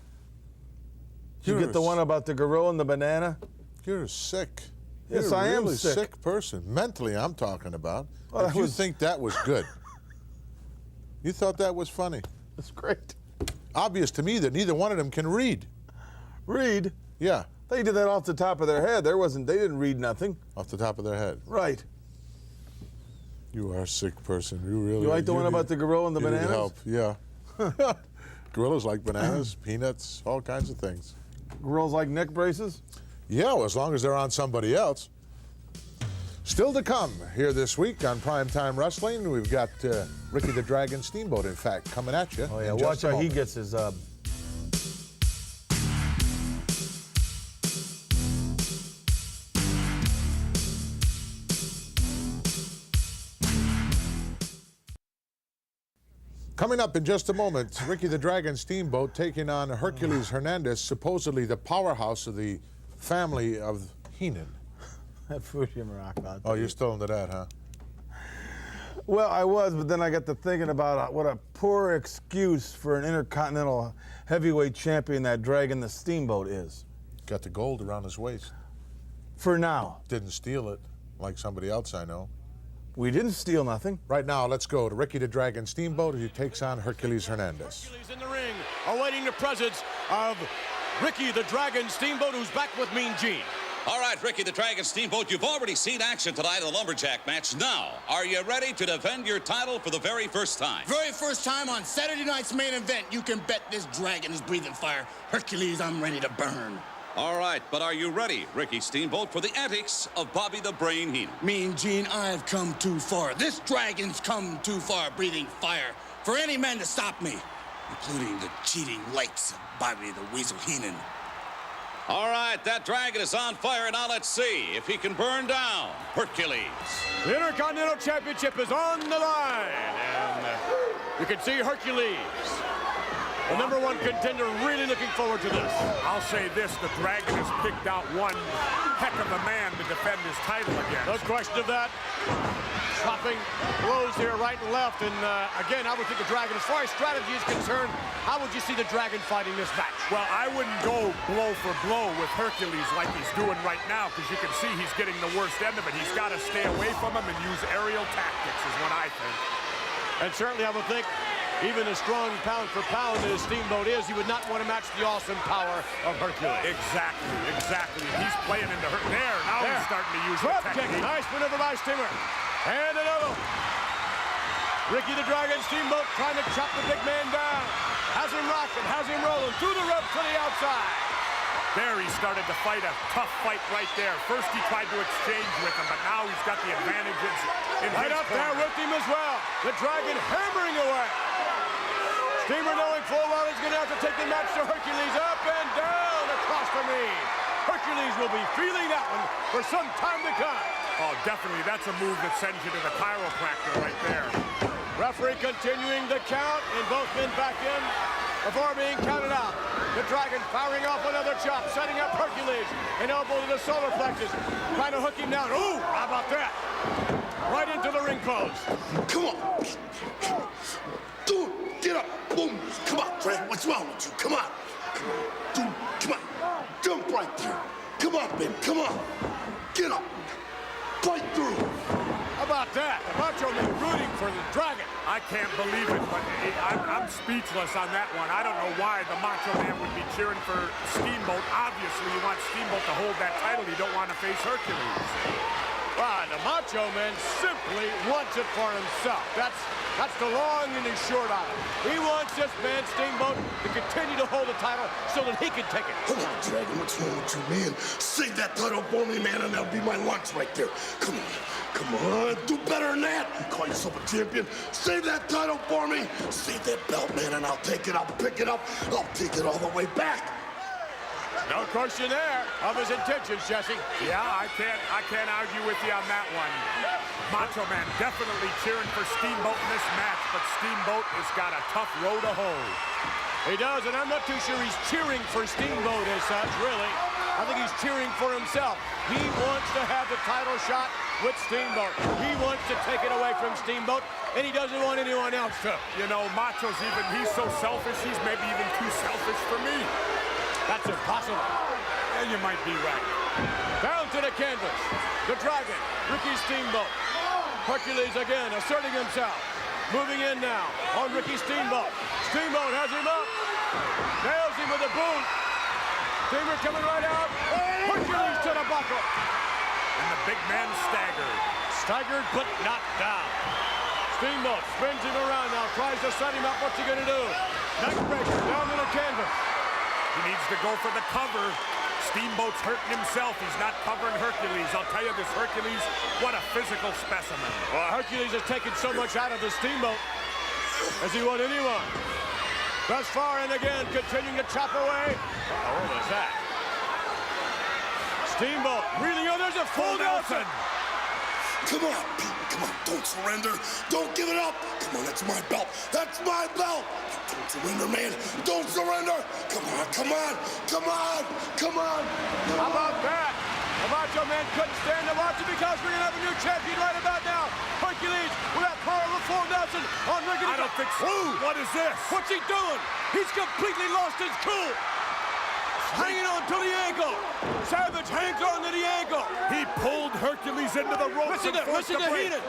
Did you get the one about the gorilla and the banana? You're sick. Yes, You're I am really sick. sick person. Mentally, I'm talking about. Well, if you think that was good, you thought that was funny. That's great. Obvious to me that neither one of them can read. Read? Yeah. They did that off the top of their head. They didn't read nothing. Off the top of their head. Right. You are a sick person. You really. You like the one about the gorilla and the you need bananas? help. Yeah. Gorillas like bananas, peanuts, all kinds of things. Gorillas like neck braces? Yeah, well, as long as they're on somebody else. Still to come here this week on Primetime Wrestling, we've got Ricky the Dragon Steamboat, in fact, coming at you. Oh, yeah, watch how he gets his... Coming up in just a moment, Ricky the Dragon Steamboat taking on Hercules Hernandez, supposedly the powerhouse of the family of Heenan. That Fujian rock. Oh, you're still into that, huh? Well, I was, but then I got to thinking about what a poor excuse for an intercontinental heavyweight champion that Dragon the Steamboat is. Got the gold around his waist. for now. Didn't steal it like somebody else I know. We didn't steal nothing. Right now, let's go to Ricky the Dragon Steamboat, who takes on Hercules Hernandez. Hercules in the ring, awaiting the presence of Ricky the Dragon Steamboat, who's back with Mean Gene. All right, Ricky the Dragon Steamboat, you've already seen action tonight in the Lumberjack match. Now, are you ready to defend your title for the very first time? Very first time on Saturday night's main event, you can bet this dragon is breathing fire. Hercules, I'm ready to burn. All right, but are you ready, Ricky Steamboat, for the antics of Bobby the Brain Heenan? Mean Gene, I've come too far. This dragon's come too far, breathing fire for any man to stop me, including the cheating likes of Bobby the Weasel Heenan. All right, that dragon is on fire. Now let's see if he can burn down Hercules. The Intercontinental Championship is on the line, and you can see Hercules, the #1 contender, really looking forward to this. I'll say this, the Dragon has picked out one heck of a man to defend his title against. No question of that. Chopping blows here right and left, and again, I would think the Dragon, as far as strategy is concerned, how would you see the Dragon fighting this match? Well, I wouldn't go blow for blow with Hercules like he's doing right now, because you can see he's getting the worst end of it. He's got to stay away from him and use aerial tactics is what I think. And certainly I would think, even as strong pound for pound as Steamboat is, he would not want to match the awesome power of Hercules. Exactly. He's playing into her. Now he's starting to use drop the kick. technique. Nice maneuver by Steamer. And another. Ricky the Dragon Steamboat trying to chop the big man down. Has him rocking, has him rolling through the rope to the outside. There he started to fight a tough fight right there. First he tried to exchange with him, but now he's got the advantages in right his up there with him as well. The Dragon hammering away. Steamer knowing full well he's going to have to take the match to Hercules, up and down across the ring. Hercules will be feeling that one for some time to come. Oh, definitely. That's a move that sends you to the chiropractor right there. Referee continuing the count, and both men back in before being counted out. The Dragon firing off another chop, setting up Hercules. An elbow to the solar plexus, trying to hook him down. Ooh, how about that? Right into the ring post. Come on. Dude, get up. Boom. Come on, Fred. What's wrong with you? Come on. Come on. Dude, come on. Jump right there. Come on, baby. Come on. Get up. Fight through. How about that? The Macho Man rooting for the Dragon. I can't believe it, but I'm speechless on that one. I don't know why the Macho Man would be cheering for Steamboat. Obviously, you want Steamboat to hold that title. You don't want to face Hercules. Wow, the Macho Man simply wants it for himself. That's the long and the short of it. He wants this man, Steamboat, to continue to hold the title so that he can take it. Hold on, Dragon. What's wrong with you, man? Save that title for me, man, and that'll be my lunch right there. Come on. Come on. Do better than that. You call yourself a champion. Save that title for me. Save that belt, man, and I'll take it. I'll pick it up. I'll take it all the way back. No question there of his intentions, Jesse. Yeah, I can't argue with you on that one. Macho Man definitely cheering for Steamboat in this match, but Steamboat has got a tough row to hoe. He does, and I'm not too sure he's cheering for Steamboat as such, really. I think he's cheering for himself. He wants to have the title shot with Steamboat. He wants to take it away from Steamboat, and he doesn't want anyone else to. You know, he's so selfish, he's maybe even too selfish for me. That's impossible. Yeah, you might be right. Down to the canvas. The Dragon, Ricky Steamboat. Hercules again asserting himself. Moving in now on Ricky Steamboat. Steamboat has him up. Nails him with a boot. Steamer coming right out. Hercules to the buckle. And the big man staggered. Staggered but not down. Steamboat spins him around now. Tries to set him up. What's he going to do? Neckbreaker down to the canvas. He needs to go for the cover. Steamboat's hurting himself. He's not covering Hercules. I'll tell you, this Hercules, what a physical specimen. Well, Hercules has taken so much out of the Steamboat as he would anyone. Thus far, and again, continuing to chop away. What was that? Steamboat reeling. Oh, there's a full Nelson. Come on, Pete. Come on. Don't surrender. Don't give it up. Come on, that's my belt. That's my belt. Don't surrender, man. Don't surrender. Come on, come on, come on, come on. How about that? The Macho Man couldn't stand to watch it because we're going to have a new champion right about now. Hercules with that powerful full Nelson on Ricky. I don't think so. What is this? What's he doing? He's completely lost his cool. hanging on to the ankle. Savage hangs on to the ankle. He pulled Hercules into the ropes. Listen to Heenan.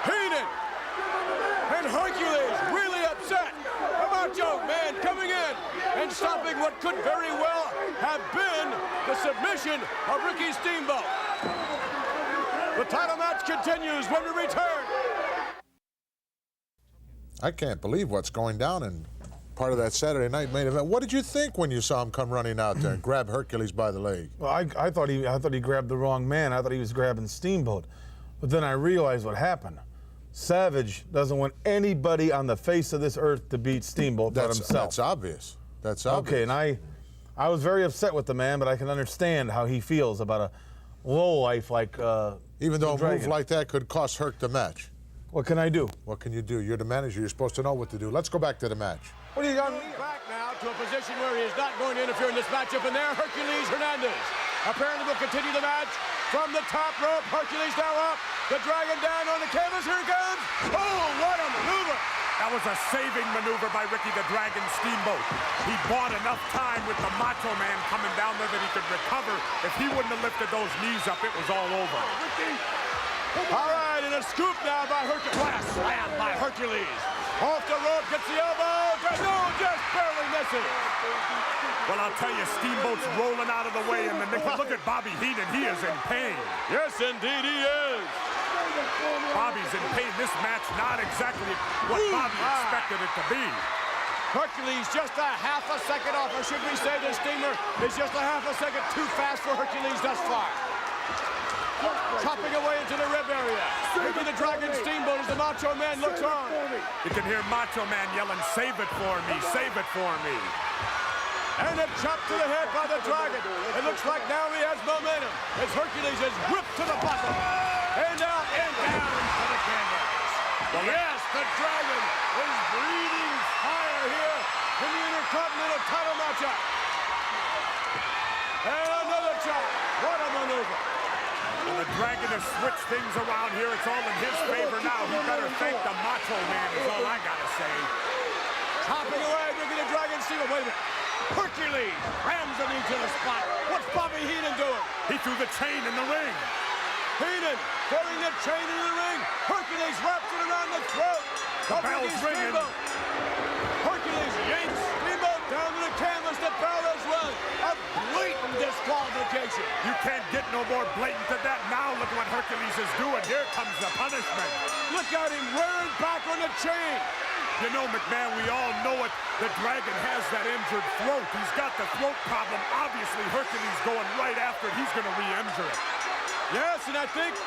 Heenan and Hercules really upset. The Macho Man coming in and stopping what could very well have been the submission of Ricky Steamboat. The title match continues when we return. I can't believe what's going down in part of that Saturday night main event. What did you think when you saw him come running out there and grab Hercules by the leg? Well, I thought he grabbed the wrong man. I thought he was grabbing Steamboat. But then I realized what happened. Savage doesn't want anybody on the face of this earth to beat Steamboat but himself. That's obvious. That's obvious. Okay, and I was very upset with the man, but I can understand how he feels about a lowlife like even though a Dragon. move like that could cost Herc the match. What can I do? What can you do? You're the manager. You're supposed to know what to do. Let's go back to the match. What are you going back now to a position where he is not going to interfere in this matchup, and there Hercules Hernandez apparently will continue the match from the top rope. Hercules now up, the Dragon down on the canvas. Here it comes. Oh, what a maneuver! That was a saving maneuver by Ricky the Dragon Steamboat. He bought enough time with the Macho Man coming down there that he could recover. If he wouldn't have lifted those knees up, it was all over. All right, and a scoop now by Hercules. Glass slam by Hercules. Off the rope, gets the elbow. No, just barely missing. Well, I'll tell you, Steamboat's rolling out of the way in the nickel. Look at Bobby Heenan. He is in pain. Yes, indeed he is. Bobby's in pain. This match not exactly what Bobby expected it to be. Hercules just a half a second off, or should we say the Steamer is just a half a second too fast for Hercules thus far. Chopping away into the rib area. Ricky the Dragon Steamboat as the Macho Man looks on. You can hear Macho Man yelling, "Save it for me, save it for me." And a chop to the head by the Dragon. It looks like now he has momentum as Hercules is whipped to the bottom. And out and down to the canvas. Well, yes, the Dragon is breathing fire here in the Intercontinental title matchup. And another chop. What a maneuver. And the Dragon has switched things around here. It's all in his favor now. He better thank the Macho Man is all I gotta say. Chopping away, Ricky the Dragon Steamboat. Wait a minute. Hercules rams him into the spot. What's Bobby Heenan doing? He threw the chain in the ring. Heenan throwing the chain into the ring. Hercules wraps it around the throat. The bell's ringing. Hercules yanks Steamboat down to the canvas. The bell has rung. A blatant disqualification. You can't get no more blatant than that. Now look what Hercules is doing. Here comes the punishment. Look at him rearing back on the chain. You know, McMahon, we all know it. The Dragon has that injured throat. He's got the throat problem. Obviously, Hercules going right after it. He's going to re-injure it. Yes, and I think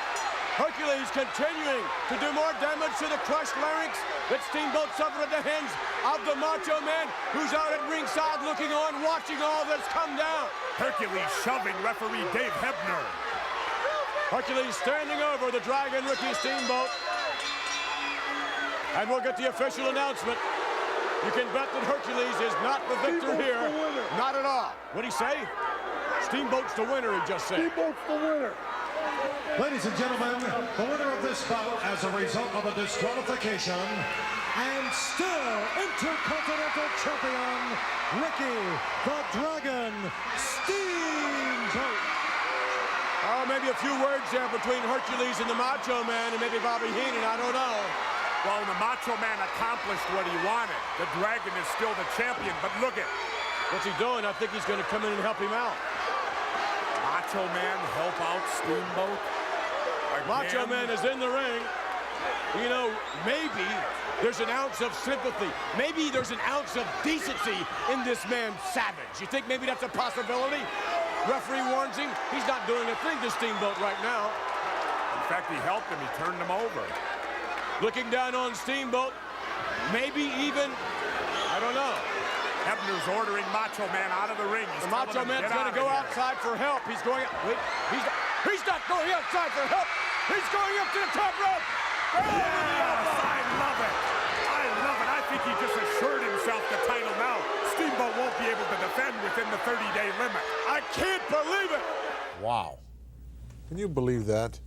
Hercules continuing to do more damage to the crushed larynx that Steamboat suffered at the hands of the Macho Man, who's out at ringside looking on, watching all this come down. Hercules shoving referee Dave Hebner. Hercules standing over the Dragon, Ricky Steamboat. And we'll get the official announcement. You can bet that Hercules is not the victor here. Not at all. What'd he say? Steamboat's the winner, he just said. Steamboat's the winner. Ladies and gentlemen, the winner of this bout as a result of a disqualification and still Intercontinental Champion, Ricky the Dragon Steamboat. Oh, maybe a few words there between Hercules and the Macho Man and maybe Bobby Heenan, I don't know. Well, the Macho Man accomplished what he wanted. The Dragon is still the champion, but look at what's he doing? I think he's going to come in and help him out. Macho Man help out Steamboat? Again? Macho Man is in the ring. You know, maybe there's an ounce of sympathy. Maybe there's an ounce of decency in this man, Savage. You think maybe that's a possibility? Referee warns him. He's not doing a thing to Steamboat right now. In fact, he helped him. He turned him over. Looking down on Steamboat. Maybe even, I don't know. Hebner's ordering Macho Man out of the ring. The Macho Man's going to go outside for help. He's going, wait, he's not going outside for help. He's going up to the top rope. Yes, I love it. I love it. I think he just assured himself the title now. Steamboat won't be able to defend within the 30-day limit. I can't believe it. Wow. Can you believe that?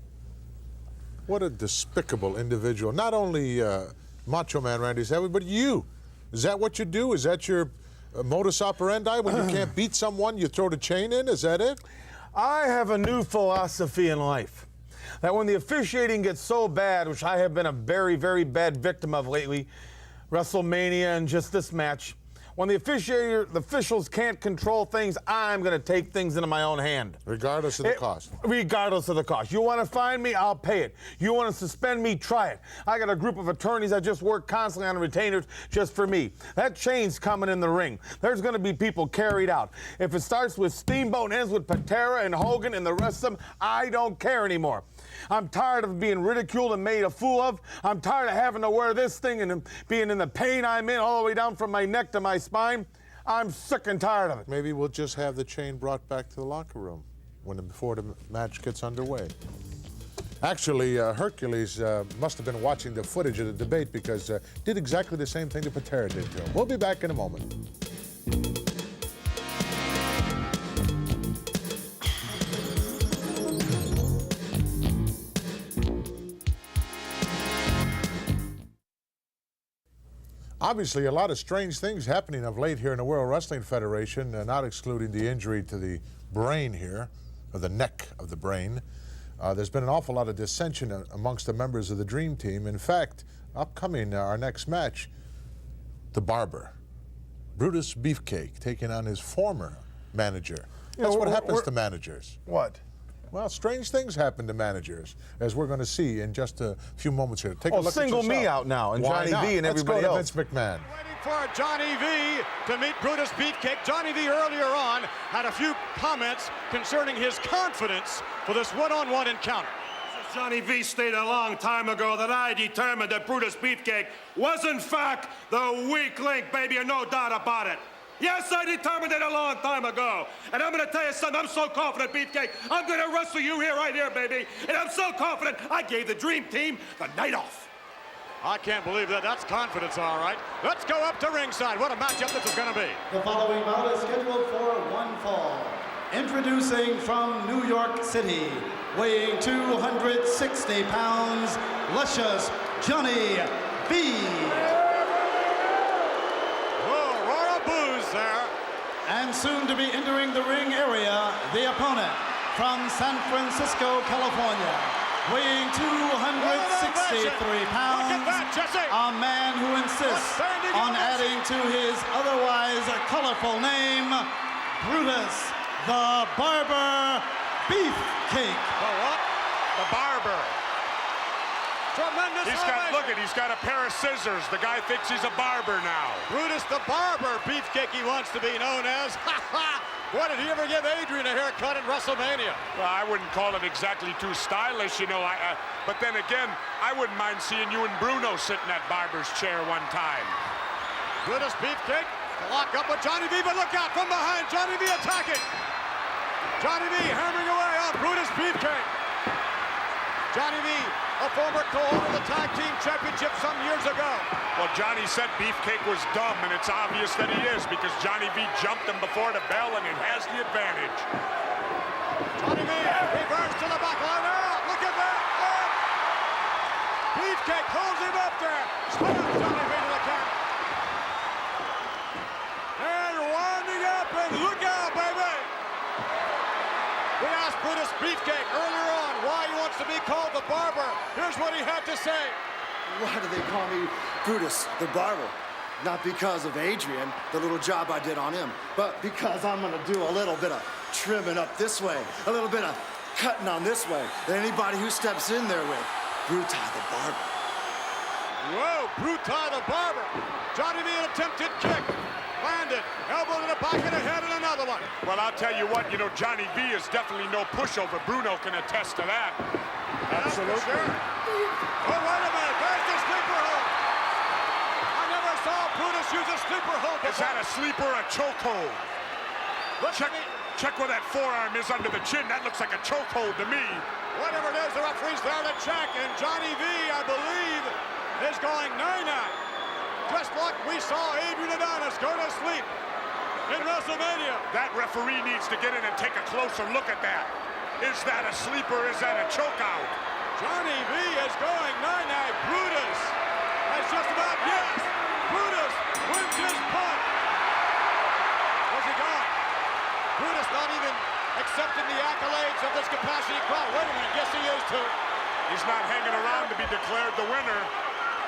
What a despicable individual. Not only Macho Man Randy Savage, but you. Is that what you do? Is that your modus operandi? When you can't beat someone, you throw the chain in? Is that it? I have a new philosophy in life. That when the officiating gets so bad, which I have been a very, very bad victim of lately, WrestleMania and just this match, when the officials can't control things, I'm going to take things into my own hand. Regardless of the cost. Regardless of the cost. You want to fine me, I'll pay it. You want to suspend me, try it. I got a group of attorneys that just work constantly on retainers just for me. That chain's coming in the ring. There's going to be people carried out. If it starts with Steamboat and ends with Patera and Hogan and the rest of them, I don't care anymore. I'm tired of being ridiculed and made a fool of. I'm tired of having to wear this thing and being in the pain I'm in all the way down from my neck to my spine. I'm sick and tired of it. Maybe we'll just have the chain brought back to the locker room before the match gets underway. Actually, Hercules must have been watching the footage of the debate because did exactly the same thing that Patera did to him. We'll be back in a moment. Obviously, a lot of strange things happening of late here in the World Wrestling Federation, not excluding the injury to the brain here, or the neck of the brain. There's been an awful lot of dissension amongst the members of the Dream Team. In fact, upcoming, our next match, the Barber, Brutus Beefcake, taking on his former manager. That's what happens to managers. What? Well, strange things happen to managers, as we're going to see in just a few moments here. Take a look single at yourself. me out now, and Why Johnny not? V and Let's everybody go to else. Vince McMahon. Waiting for Johnny V to meet Brutus Beefcake. Johnny V earlier on had a few comments concerning his confidence for this one-on-one encounter. Johnny V stated a long time ago that I determined that Brutus Beefcake was in fact the weak link, baby, and no doubt about it. Yes, I determined it a long time ago. And I'm going to tell you something, I'm so confident, Beefcake, I'm going to wrestle you here, right here, baby. And I'm so confident, I gave the Dream Team the night off. I can't believe that. That's confidence, all right. Let's go up to ringside. What a matchup this is going to be. The following bout is scheduled for one fall. Introducing from New York City, weighing 260 pounds, luscious Johnny V. There. And soon to be entering the ring area, the opponent from San Francisco, California, weighing 263 pounds, a man who insists on adding to his otherwise colorful name, Brutus the Barber Beefcake. The what? The Barber. Tremendous. He's got a pair of scissors. The guy thinks he's a barber now. Brutus the Barber Beefcake he wants to be known as. Boy, did he ever give Adrian a haircut at WrestleMania? Well, I wouldn't call it exactly too stylish, you know. But then again, I wouldn't mind seeing you and Bruno sit in that barber's chair one time. Brutus Beefcake to lock up with Johnny V, but look out from behind. Johnny V attacking. Johnny V hammering away on Brutus Beefcake. Johnny V, a former co-owner of the Tag Team Championship some years ago. Well, Johnny said Beefcake was dumb, and it's obvious that he is because Johnny V jumped him before the bell, and it has the advantage. Johnny V reverse to the back line. Oh, look at that. Oh. Beefcake holds him up there. Slams Johnny V to the count. And winding up, and look out, baby. We asked Brutus Beefcake earlier on why he wants to be called the Barber. Here's what he had to say. Why do they call me Brutus the Barber? Not because of Adrian, the little job I did on him, but because I'm gonna do a little bit of trimming up this way, a little bit of cutting on this way. And anybody who steps in there with Brutus the Barber. Whoa, Brutus the Barber. Johnny V, an attempted kick. Landed, elbow to the back of the head, and another one. Well, I'll tell you what, you know, Johnny V is definitely no pushover. Bruno can attest to that. Absolutely. Sure. Oh, wait a minute, there's the sleeper hold. I never saw Brutus use a sleeper hold before. Is that a sleeper or a chokehold? Check where that forearm is under the chin. That looks like a chokehold to me. Whatever it is, the referee's there to check, and Johnny V, I believe, is going 9-9. Just like we saw Adrian Adonis go to sleep in WrestleMania. That referee needs to get in and take a closer look at that. Is that a sleeper? Is that a chokeout? Johnny V is going 9-9. Brutus has just about He's not hanging around to be declared the winner.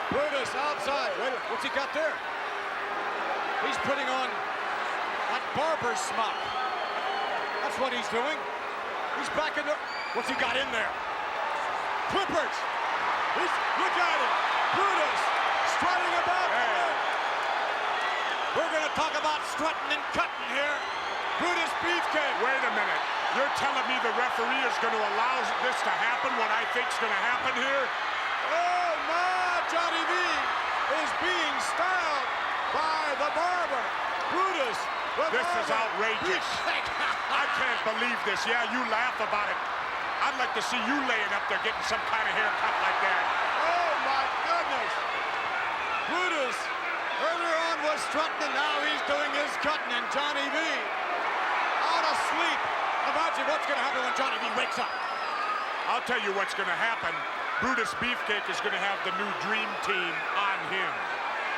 Brutus outside. Wait, what's he got there? He's putting on that barber smock. That's what he's doing. He's back in the... What's he got in there? Clippers. Look at him. Brutus strutting about. Hey. We're going to talk about strutting and cutting here. Brutus Beefcake. Wait a minute. You're telling me the referee is going to allow this to happen, what I think's going to happen here? Oh, my, Johnny V is being styled by the barber. Brutus. This is outrageous. I can't believe this. Yeah, you laugh about it. I'd like to see you laying up there getting some kind of haircut like that. Oh, my goodness. Brutus earlier on was strutting, and now he's doing his cutting, and Johnny V out of sleep. Imagine what's going to happen when Johnny V wakes up. I'll tell you what's going to happen. Brutus Beefcake is going to have the new Dream Team on him.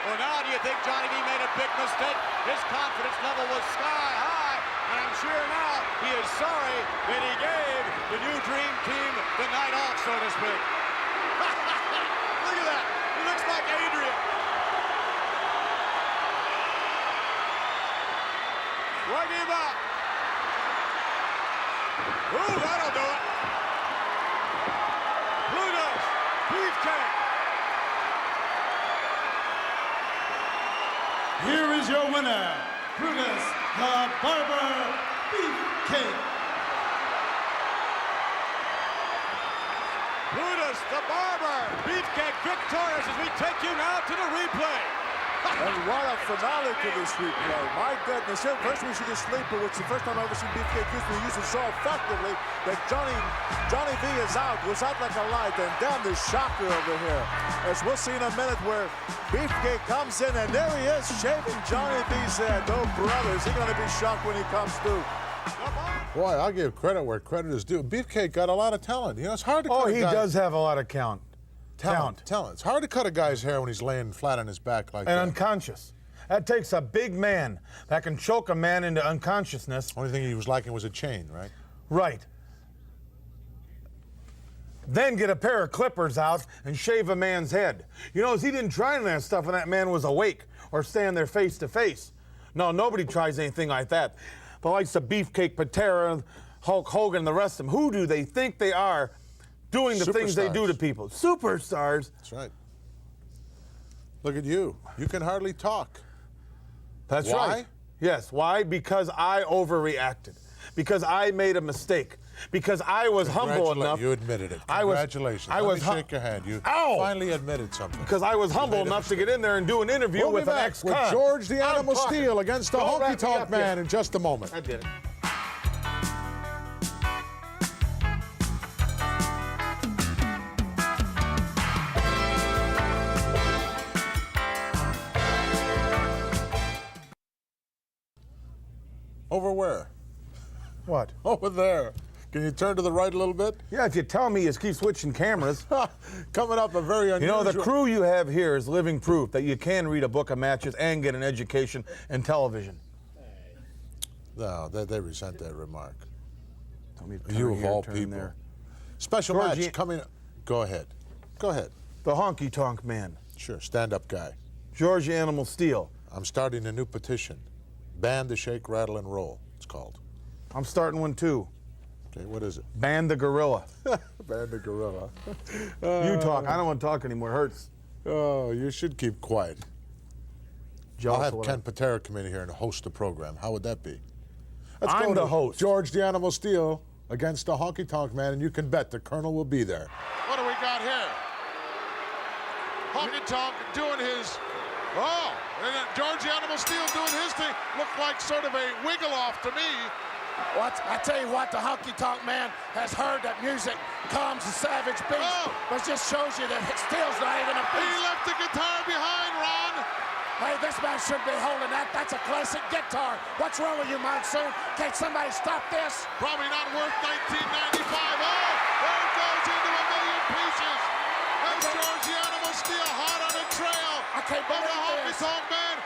Well, now do you think Johnny V made a big mistake? His confidence level was sky high, and I'm sure now he is sorry that he gave the new Dream Team the night off, so to speak. Look at that. He looks like Adrian. Work him up. Ooh, that'll do it. Brutus Beefcake. Here is your winner, Brutus the Barber Beefcake. Brutus the Barber Beefcake victorious as we take you now to the replay. And what a finale to this replay. My goodness. Here, first we see the sleeper, which is the first time I've ever seen Beefcake used. We use it so effectively that Johnny V is out. Was out like a light. And damn, the shocker over here. As we'll see in a minute where Beefcake comes in, and there he is, shaving Johnny V's head. Oh, brothers, he's going to be shocked when he comes through. Boy, I'll give credit where credit is due. Beefcake got a lot of talent. You know, it's hard to cut a guy. does have a lot of talent. It's hard to cut a guy's hair when he's laying flat on his back like that. And unconscious. That takes a big man that can choke a man into unconsciousness. Only thing he was lacking was a chain, right? Right. Then get a pair of clippers out and shave a man's head. You know, he didn't try any of that stuff when that man was awake or stand there face to face. No, nobody tries anything like that. The likes of Beefcake, Patera, Hulk Hogan, the rest of them, who do they think they are doing the things they do to people? Superstars. That's right. Look at you. You can hardly talk. That's Why? right. Yes. Why? Because I overreacted. Because I made a mistake. Because I was humble enough. You admitted it. Congratulations. Let me shake your hand. You finally admitted something. Because I was humble enough to get in there and do an interview with an ex-con. With George the Animal Steel against the Honky Tonk Man in just a moment. I did it. Over where? What? Over there. Can you turn to the right a little bit? Yeah, if you tell me, you keep switching cameras. Coming up a very unusual... You know, the crew you have here is living proof that you can read a book of matches and get an education in television. No, they resent that remark. You of all people. There. Special match coming up. Go ahead. Go ahead. The Honky Tonk Man. Sure, stand-up guy. George the Animal Steel. I'm starting a new petition. Ban the shake, rattle, and roll, it's called. I'm starting one, too. Okay, what is it? Ban the gorilla. Ban the gorilla. You talk. I don't want to talk anymore. It hurts. Oh, you should keep quiet. I'll have Ken Patera come in here and host the program. How would that be? Let's I'm the host. George the Animal Steel against the Honky Tonk Man, and you can bet the Colonel will be there. What do we got here? Honky Tonk doing his... Oh, and then George the Animal Steel doing his thing. Looked like sort of a wiggle off to me. I tell you what, the Honky Tonk Man has heard that music calms the savage beast, but it just shows you that Steel's not even a beast. He left the guitar behind, Ron. Hey, this man should be holding that. That's a classic guitar. What's wrong with you, Monsoon? Can't somebody stop this? Probably not worth $19.95. Oh, there it goes into a million pieces. That's George the Animal Steel hot on the trail. I can't of the believe Honky this. Tonk Man,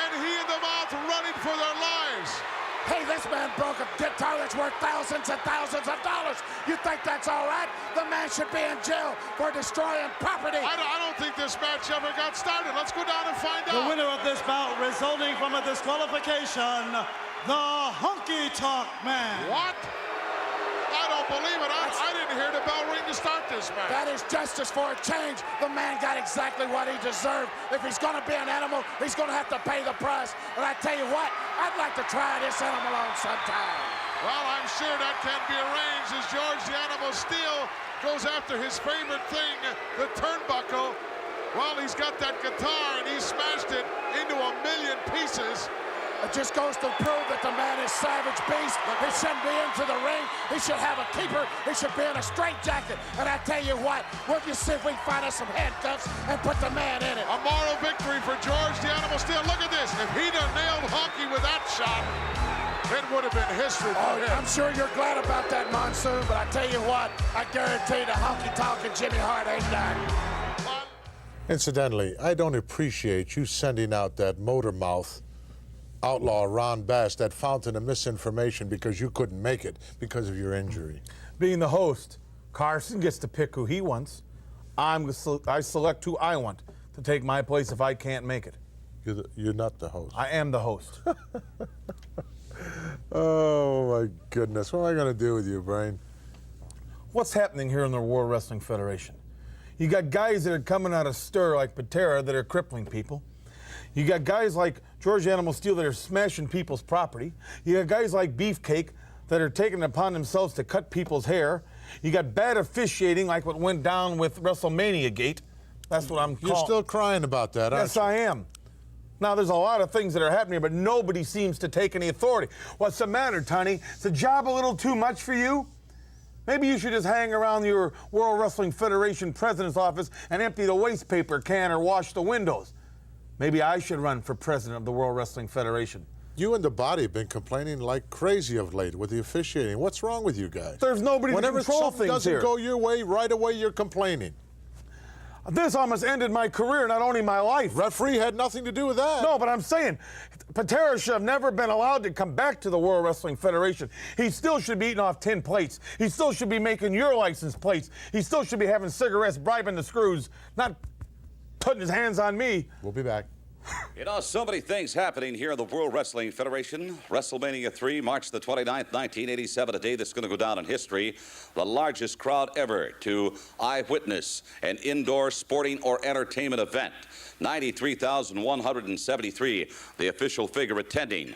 and he and the Moth running for their lives. Hey, this man broke a guitar that's worth thousands and thousands of dollars. You think that's all right? The man should be in jail for destroying property. I don't think this match ever got started. Let's go down and find out. The winner of this bout, resulting from a disqualification, the Honky Tonk Man. What? I don't believe it. I didn't hear the bell ring to start this match. That is justice for a change. The man got exactly what he deserved. If he's going to be an animal, he's going to have to pay the price. And I tell you what, I'd like to try this animal on sometime. Well, I'm sure that can be arranged as George the Animal Steel goes after his favorite thing, the turnbuckle. Well, he's got that guitar and he smashed it into a million pieces. It just goes to prove that the man is savage beast. He shouldn't be into the ring. He should have a keeper. He should be in a straitjacket. And I tell you what, we'll just see if we can find us some handcuffs and put the man in it. A moral victory for George the Animal Steel. Look at this. If he'd have nailed Honky with that shot, it would have been history for him. I'm sure you're glad about that, Monsoon, but I tell you what, I guarantee the honky-tonk and Jimmy Hart ain't done. Incidentally, I don't appreciate you sending out that motor mouth outlaw Ron Bass, that fountain of misinformation, because you couldn't make it because of your injury. Being the host, Carson gets to pick who he wants. I select who I want to take my place if I can't make it. You're not the host. I am the host. Oh, my goodness. What am I going to do with you, Brain? What's happening here in the World Wrestling Federation? You got guys that are coming out of stir like Patera that are crippling people. You got guys like George Animal Steel that are smashing people's property. You got guys like Beefcake that are taking it upon themselves to cut people's hair. You got bad officiating like what went down with WrestleMania Gate. That's what I'm calling. You're still crying about that, aren't you? Yes, I am. Now, there's a lot of things that are happening, but nobody seems to take any authority. What's the matter, Tony? Is the job a little too much for you? Maybe you should just hang around your World Wrestling Federation president's office and empty the waste paper can or wash the windows. Maybe I should run for president of the World Wrestling Federation. You and the body have been complaining like crazy of late with the officiating. What's wrong with you guys? There's nobody to control things here. Whenever something doesn't go your way, right away you're complaining. This almost ended my career, not only my life. Referee had nothing to do with that. No, but I'm saying, Patera should have never been allowed to come back to the World Wrestling Federation. He still should be eating off tin plates. He still should be making your license plates. He still should be having cigarettes, bribing the screws, not putting his hands on me. We'll be back. You know, so many things happening here in the World Wrestling Federation. WrestleMania 3, March the 29th, 1987, a day that's going to go down in history. The largest crowd ever to eyewitness an indoor sporting or entertainment event. 93,173, the official figure attending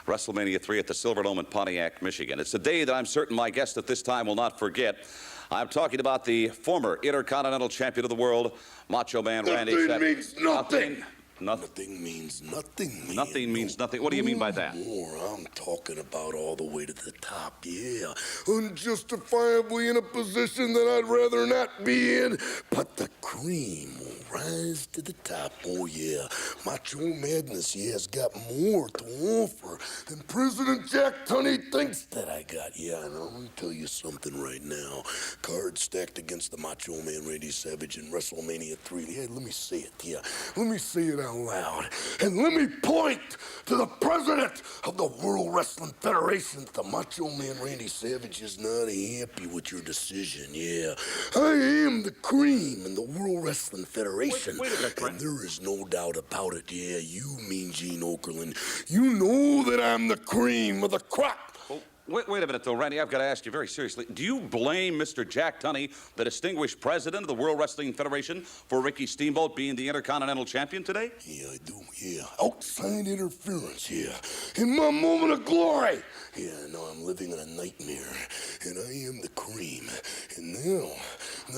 WrestleMania 3 at the Silverdome in Pontiac, Michigan. It's a day that I'm certain my guest at this time will not forget. I'm talking about the former Intercontinental Champion of the world, Macho Man Randy Savage. Nothing means nothing. Nothing means nothing. Nothing means nothing. What do you mean by that? More. I'm talking about all the way to the top, yeah. Unjustifiably in a position that I'd rather not be in. But the cream will rise to the top, oh yeah. Macho Madness, yeah, has got more to offer than President Jack Tunney thinks that I got. Yeah, and I'm gonna tell you something right now. Cards stacked against the Macho Man Randy Savage in WrestleMania 3. Yeah, let me say it, yeah. Let me say it out loud. And let me point to the president of the World Wrestling Federation. The Macho Man Randy Savage is not happy with your decision, yeah. I am the cream in the World Wrestling Federation. Wait a minute, Brent. And there is no doubt about it, yeah. You, Mean Gene Okerlund, you know that I'm the cream of the crop. Wait a minute, though, Randy. I've got to ask you very seriously. Do you blame Mr. Jack Tunney, the distinguished president of the World Wrestling Federation, for Ricky Steamboat being the Intercontinental Champion today? Yeah, I do, yeah. Outside interference, yeah. In my moment of glory. Yeah, now I'm living in a nightmare, and I am the cream. And now,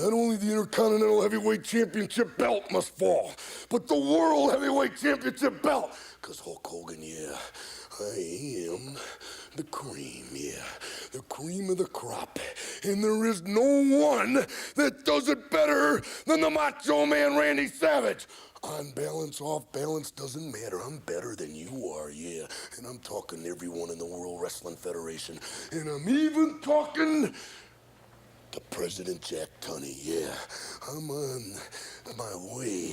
not only the Intercontinental Heavyweight Championship belt must fall, but the World Heavyweight Championship belt. Because Hulk Hogan, yeah, I am the cream, yeah. The cream of the crop. And there is no one that does it better than the Macho Man Randy Savage. On balance, off balance, doesn't matter. I'm better than you are, yeah. And I'm talking to everyone in the World Wrestling Federation. And I'm even talking the President Jack Tunney, yeah. I'm on my way.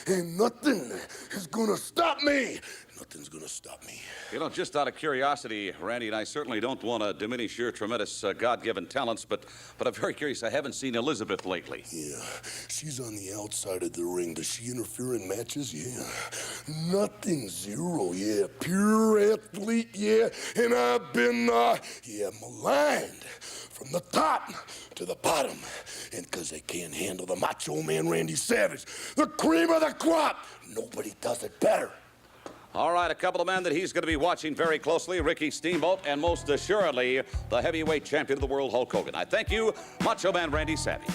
And nothing is gonna stop me. Nothing's gonna stop me. You know, just out of curiosity, Randy, and I certainly don't want to diminish your tremendous God-given talents, but I'm very curious. I haven't seen Elizabeth lately. Yeah, she's on the outside of the ring. Does she interfere in matches? Yeah. Nothing, zero, yeah. Pure athlete, yeah. And I've been, maligned from the top to the bottom. And because they can't handle the Macho Man Randy Savage, the cream of the crop, nobody does it better. All right, a couple of men that he's going to be watching very closely, Ricky Steamboat, and most assuredly, the heavyweight champion of the world, Hulk Hogan. I thank you, Macho Man Randy Savage.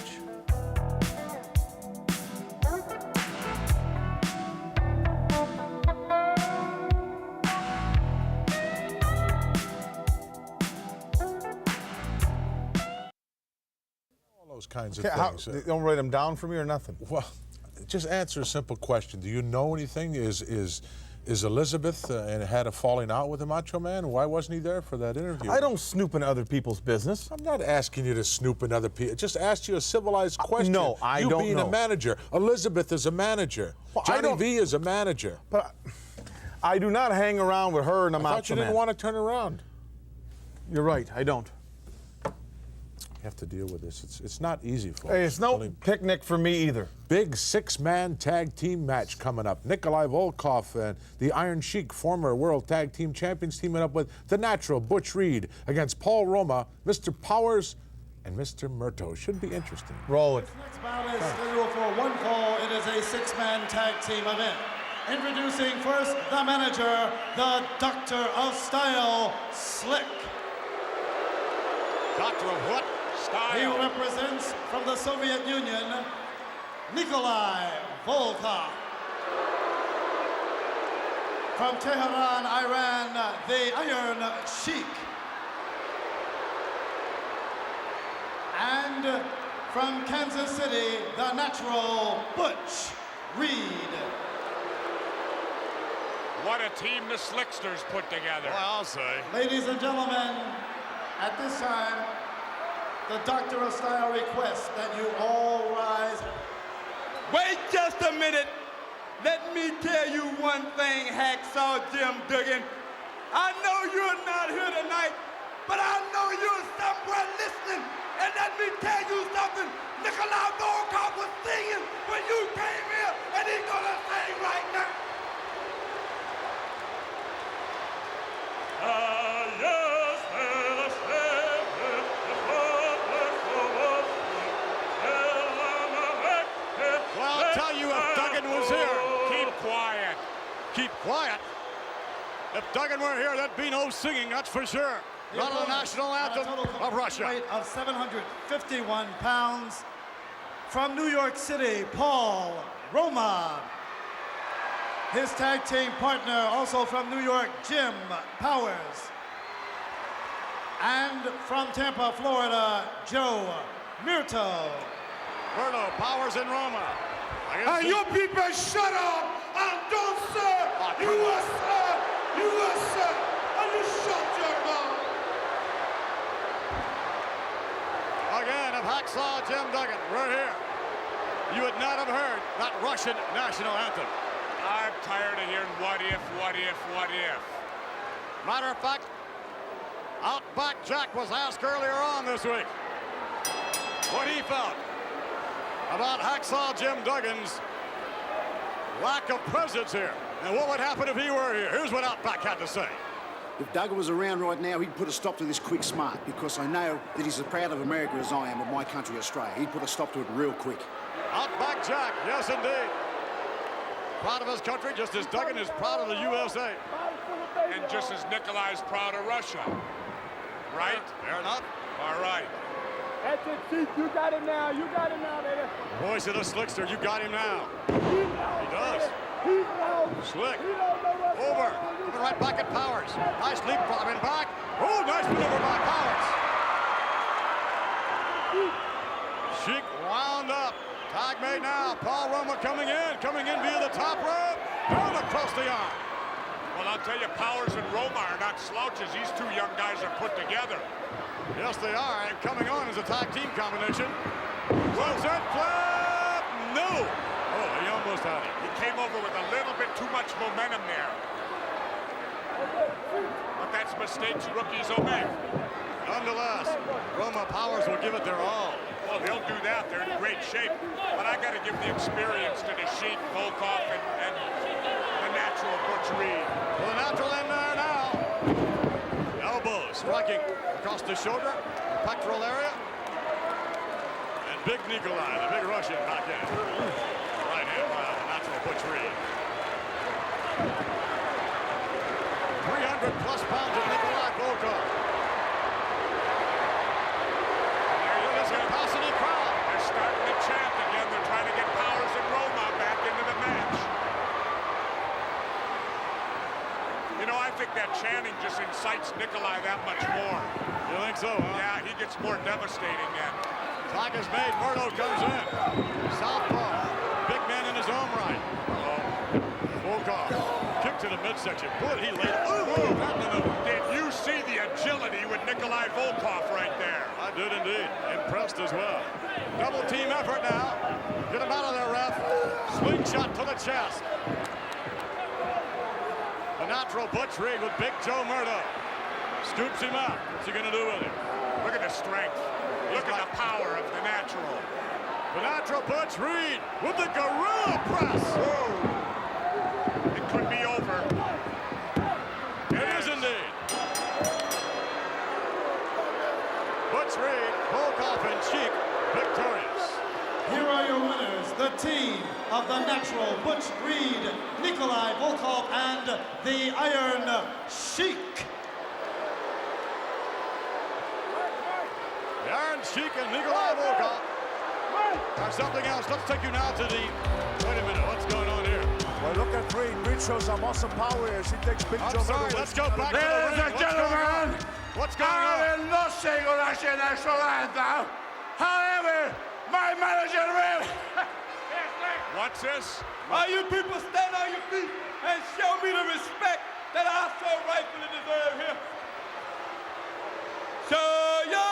All those kinds of things. They don't write them down for me or nothing? Well, just answer a simple question. Do you know anything? Is Elizabeth and had a falling out with the Macho Man? Why wasn't he there for that interview? I don't snoop in other people's business. I'm not asking you to snoop in other people. Just asked you a civilized question. No, I don't know. You being a manager. Elizabeth is a manager. Well, Johnny V is a manager. But I do not hang around with her and the Macho Man. I thought you didn't want to turn around. You're right, I don't. You have to deal with this. It's not easy, folks. Hey, it's no picnic for me either. Big six-man tag team match coming up. Nikolai Volkov and the Iron Sheik, former world tag team champions, teaming up with the Natural, Butch Reed, against Paul Roma, Mr. Powers, and Mr. Murto. Should be interesting. Roll it. Next bout is scheduled for one fall. It is a six-man tag team event. Introducing first the manager, the Doctor of Style, Slick. Doctor of what? Style. He represents from the Soviet Union, Nikolai Volkov. From Tehran, Iran, the Iron Sheik. And from Kansas City, the Natural Butch Reed. What a team the Slicksters put together. Well, I'll say. Ladies and gentlemen, at this time, the Doctor of Style requests that you all rise. Wait just a minute. Let me tell you one thing, Hacksaw Jim Duggan. I know you're not here tonight, but I know you're somewhere listening. And let me tell you something. Nikolai Volkov was singing when you came here, and he's gonna sing right now. Well, I'll tell you, if Duggan was here, keep quiet. Keep quiet? If Duggan were here, there'd be no singing, that's for sure. Not the national anthem of Russia. Weight of 751 pounds. From New York City, Paul Roma. His tag team partner, also from New York, Jim Powers. And from Tampa, Florida, Joe Murto. Murto, Powers, and Roma. Hey, you people shut up and don't say you are sir, and you shut your mouth. Again, if Hacksaw Jim Duggan were here, you would not have heard that Russian national anthem. I'm tired of hearing what if, what if, what if. Matter of fact, Outback Jack was asked earlier on this week what he felt about Hacksaw Jim Duggan's lack of presence here, and what would happen if he were here. Here's what Outback had to say. If Duggan was around right now, he'd put a stop to this quick smart, because I know that he's as proud of America as I am of my country, Australia. He'd put a stop to it real quick. Outback Jack, yes indeed. Proud of his country, just as Duggan is proud of the USA. And just as Nikolai's proud of Russia. Right? Fair enough. All right. That's it, Chief. You got him now. You got him now, baby. Voice of the Slickster, you got him now. He does. Slick. Over. Coming right back at Powers. Nice leapfrogging back. Oh, nice maneuver by Powers. Sheik wound up. Tag made now. Paul Roma coming in via the top rope. Down across the arm. Well, I'll tell you, Powers and Roma are not slouches. These two young guys are put together. Yes, they are. And coming on is a tag team combination. Sunset flip! No! Oh, he almost had it. He came over with a little bit too much momentum there. But that's mistakes rookies will make. Nonetheless, Roma Powers will give it their all. Well, they'll do that. They're in great shape. But I got to give the experience to the Sheik, Volkov, and the natural Butch Reed. Well, the natural in there now. Elbow striking across the shoulder, pectoral area. And big Nikolai, the big Russian, back in. Right hand by the natural Butch Reed. 300 plus pounds of Nikolai Volkov. Capacity crowd. They're starting to chant again. They're trying to get Powers and Roma back into the match. You know, I think that chanting just incites Nikolai that much more. You think so, huh? Yeah, he gets more devastating then. Clock is made. Murdo comes in. Southpaw. Big man in his own right. Volkov. Kick to the midsection. Boy, he laid it. Did you see the agility with Nikolai Volkov right there? I did indeed. Impressed as well. Double team effort now. Get him out of there, ref. Slingshot to the chest. The natural Butch Reed with Big Joe Murdo. Scoops him out. What's he going to do with him? Look at the strength. Look at the power of the natural. The natural Butch Reed with the gorilla press. Whoa. It could be over. It is indeed. Butch Reed, Volkov, and Sheik victorious. Here are your winners, the team of the natural Butch Reed, Nikolai Volkov, and the Iron Sheik. The Iron Sheik and Nikolai Volkov. Or something else. Let's take you now to the... Wait a minute, what's going on here? Well, look at Reed. Reed shows how awesome power is. He takes Big Joe. I'm sorry, let's go back to the ring. Ladies and gentlemen, What's going on? I will not sing the Russian national anthem. However, my manager will. What's this? All you people stand on your feet and show me the respect that I so rightfully deserve here. So yo,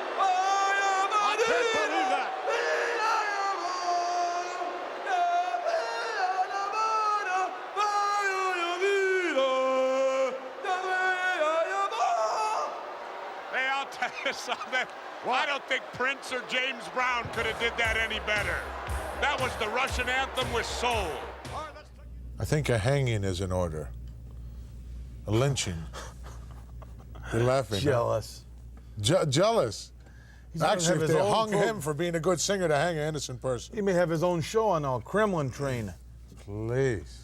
I can't believe that. Hey, I'll tell you something. I don't think Prince or James Brown could have did that any better. That was the Russian anthem with soul. I think a hanging is in order. A lynching. You're laughing. Jealous. Jealous. He's gonna Actually, have if his they own hung pro- him for being a good singer to hang an innocent person. He may have his own show on our Kremlin train. Please.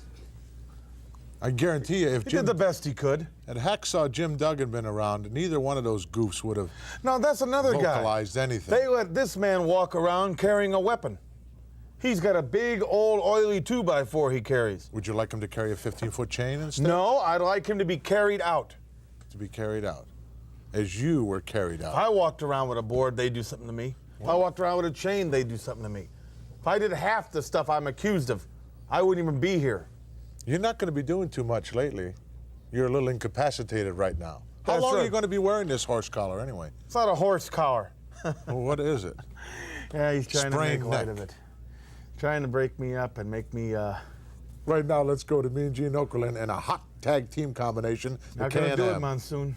I guarantee you, if He Jim did the best he could. Had Hacksaw Jim Duggan been around, neither one of those goofs would have No, that's another vocalized guy. anything. They let this man walk around carrying a weapon. He's got a big, old, oily 2x4 he carries. Would you like him to carry a 15-foot chain instead? No, I'd like him to be carried out. To be carried out. As you were carried out. If I walked around with a board, they'd do something to me. If I walked around with a chain, they'd do something to me. If I did half the stuff I'm accused of, I wouldn't even be here. You're not going to be doing too much lately. You're a little incapacitated right now. How That's long are right. you going to be wearing this horse collar anyway? It's not a horse collar. Well, what is it? Yeah, he's trying to Sprained make light neck. of it. Trying to break me up and make me, Right now, let's go to Mean Gene Okerlund and a hot tag team combination. The not gonna do it, Can-Am. Monsoon.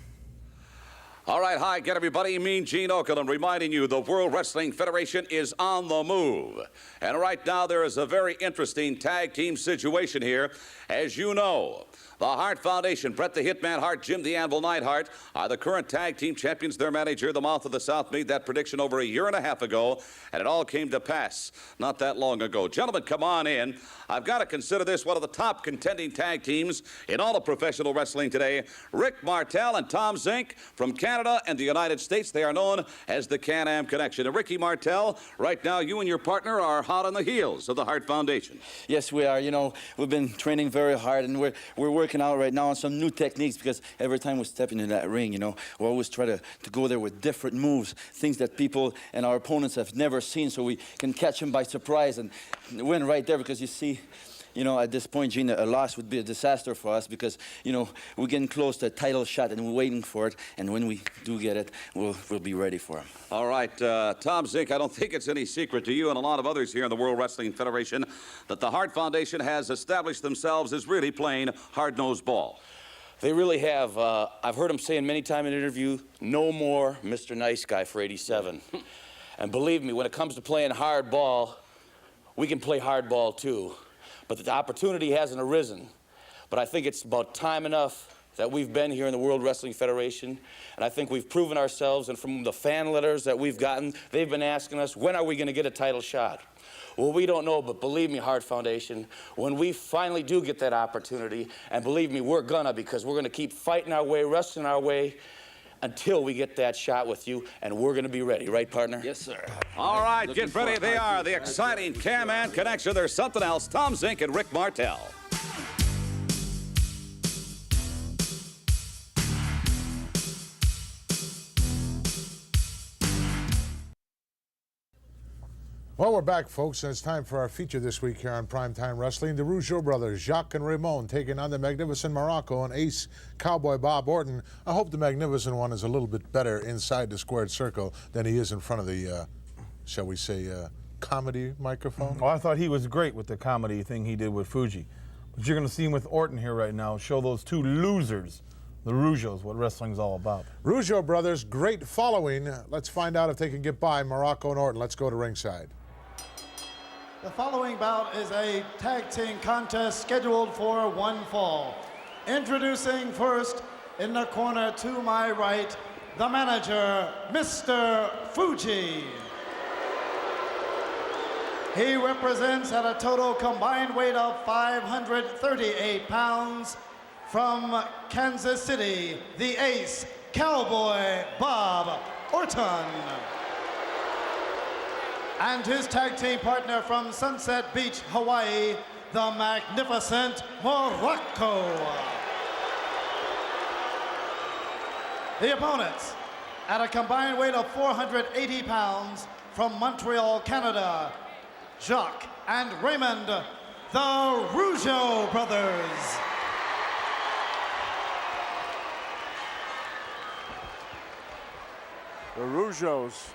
All right, hi again, everybody. Mean Gene Okerlund reminding you the World Wrestling Federation is on the move. And right now, there is a very interesting tag team situation here. As you know, the Hart Foundation, Bret the Hitman Hart, Jim the Anvil Neidhart, are the current tag team champions. Their manager, the Mouth of the South, made that prediction over a year and a half ago, and it all came to pass not that long ago. Gentlemen, come on in. I've got to consider this one of the top contending tag teams in all of professional wrestling today. Rick Martel and Tom Zink from Canada and the United States. They are known as the Can-Am Connection. And Ricky Martel, right now you and your partner are hot on the heels of the Hart Foundation. Yes, we are. You know, we've been training very hard, and we're working out right now on some new techniques, because every time we step into that ring, you know, we always try to go there with different moves, things that people and our opponents have never seen, so we can catch them by surprise and win right there. Because you see, you know, at this point, Gene, a loss would be a disaster for us because, you know, we're getting close to a title shot and we're waiting for it. And when we do get it, we'll be ready for him. All right, Tom Zink, I don't think it's any secret to you and a lot of others here in the World Wrestling Federation that the Hart Foundation has established themselves as really playing hard-nosed ball. They really have. I've heard him saying many times in an interview, no more Mr. Nice Guy for 87. And believe me, when it comes to playing hard ball, we can play hard ball too. But the opportunity hasn't arisen. But I think it's about time enough that we've been here in the World Wrestling Federation, and I think we've proven ourselves, and from the fan letters that we've gotten, they've been asking us, when are we going to get a title shot? Well, we don't know, but believe me, Hart Foundation, when we finally do get that opportunity, and believe me, we're gonna, because we're gonna keep fighting our way, wrestling our way, until we get that shot with you, and we're gonna be ready, right, partner? Yes, sir. All right, get ready. They are the exciting Cam-Man Connection. There's something else. Tom Zink and Rick Martel. Well, we're back, folks, and it's time for our feature this week here on Primetime Wrestling. The Rougeau brothers, Jacques and Ramon, taking on the Magnificent Morocco and Ace Cowboy Bob Orton. I hope the Magnificent one is a little bit better inside the squared circle than he is in front of the, shall we say, comedy microphone. Oh, I thought he was great with the comedy thing he did with Fuji. But you're going to see him with Orton here right now, show those two losers, the Rougeaus, what wrestling's all about. Rougeau brothers, great following. Let's find out if they can get by Morocco and Orton. Let's go to ringside. The following bout is a tag team contest scheduled for one fall. Introducing first, in the corner to my right, the manager, Mr. Fuji. He represents at a total combined weight of 538 pounds from Kansas City, the Ace Cowboy Bob Orton. And his tag team partner from Sunset Beach, Hawaii, the Magnificent Morocco. The opponents, at a combined weight of 480 pounds from Montreal, Canada, Jacques and Raymond, the Rougeau brothers. The Rougeaus.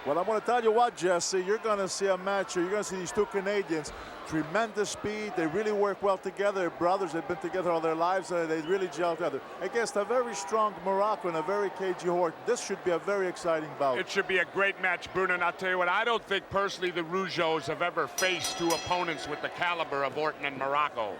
Well, I'm going to tell you what, Jesse, you're going to see a match here. You're going to see these two Canadians, tremendous speed. They really work well together. They're brothers. They've been together all their lives. They really gel together. Against a very strong Morocco and a very cagey Orton. This should be a very exciting bout. It should be a great match, Bruno. And I'll tell you what, I don't think personally the Rougeaus have ever faced two opponents with the caliber of Orton and Morocco.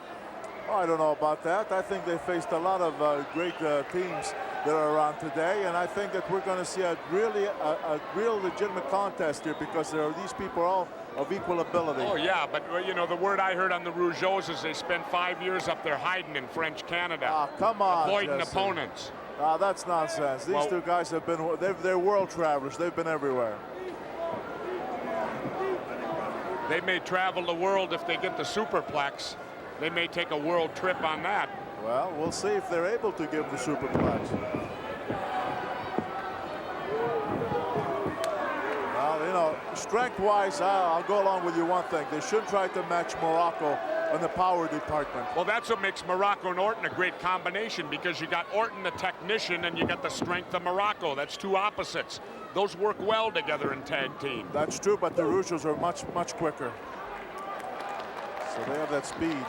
Oh, I don't know about that. I think they faced a lot of great teams that are around today, and I think that we're going to see a real legitimate contest here because there are these people all of equal ability. Oh yeah, but you know the word I heard on the Rougeaus is they spent 5 years up there hiding in French Canada. Ah, come on, avoiding Jesse. opponents. Ah, that's nonsense. These two guys have been, they're world travelers. They've been everywhere. They may travel the world if they get the superplex. They may take a world trip on that. Well, we'll see if they're able to give the superplex. Well, you know, strength-wise, I'll go along with you one thing. They should try to match Morocco in the power department. Well, that's what makes Morocco and Orton a great combination because you got Orton, the technician, and you got the strength of Morocco. That's two opposites. Those work well together in tag team. That's true, but the Rougeaus are much, much quicker. So they have that speed.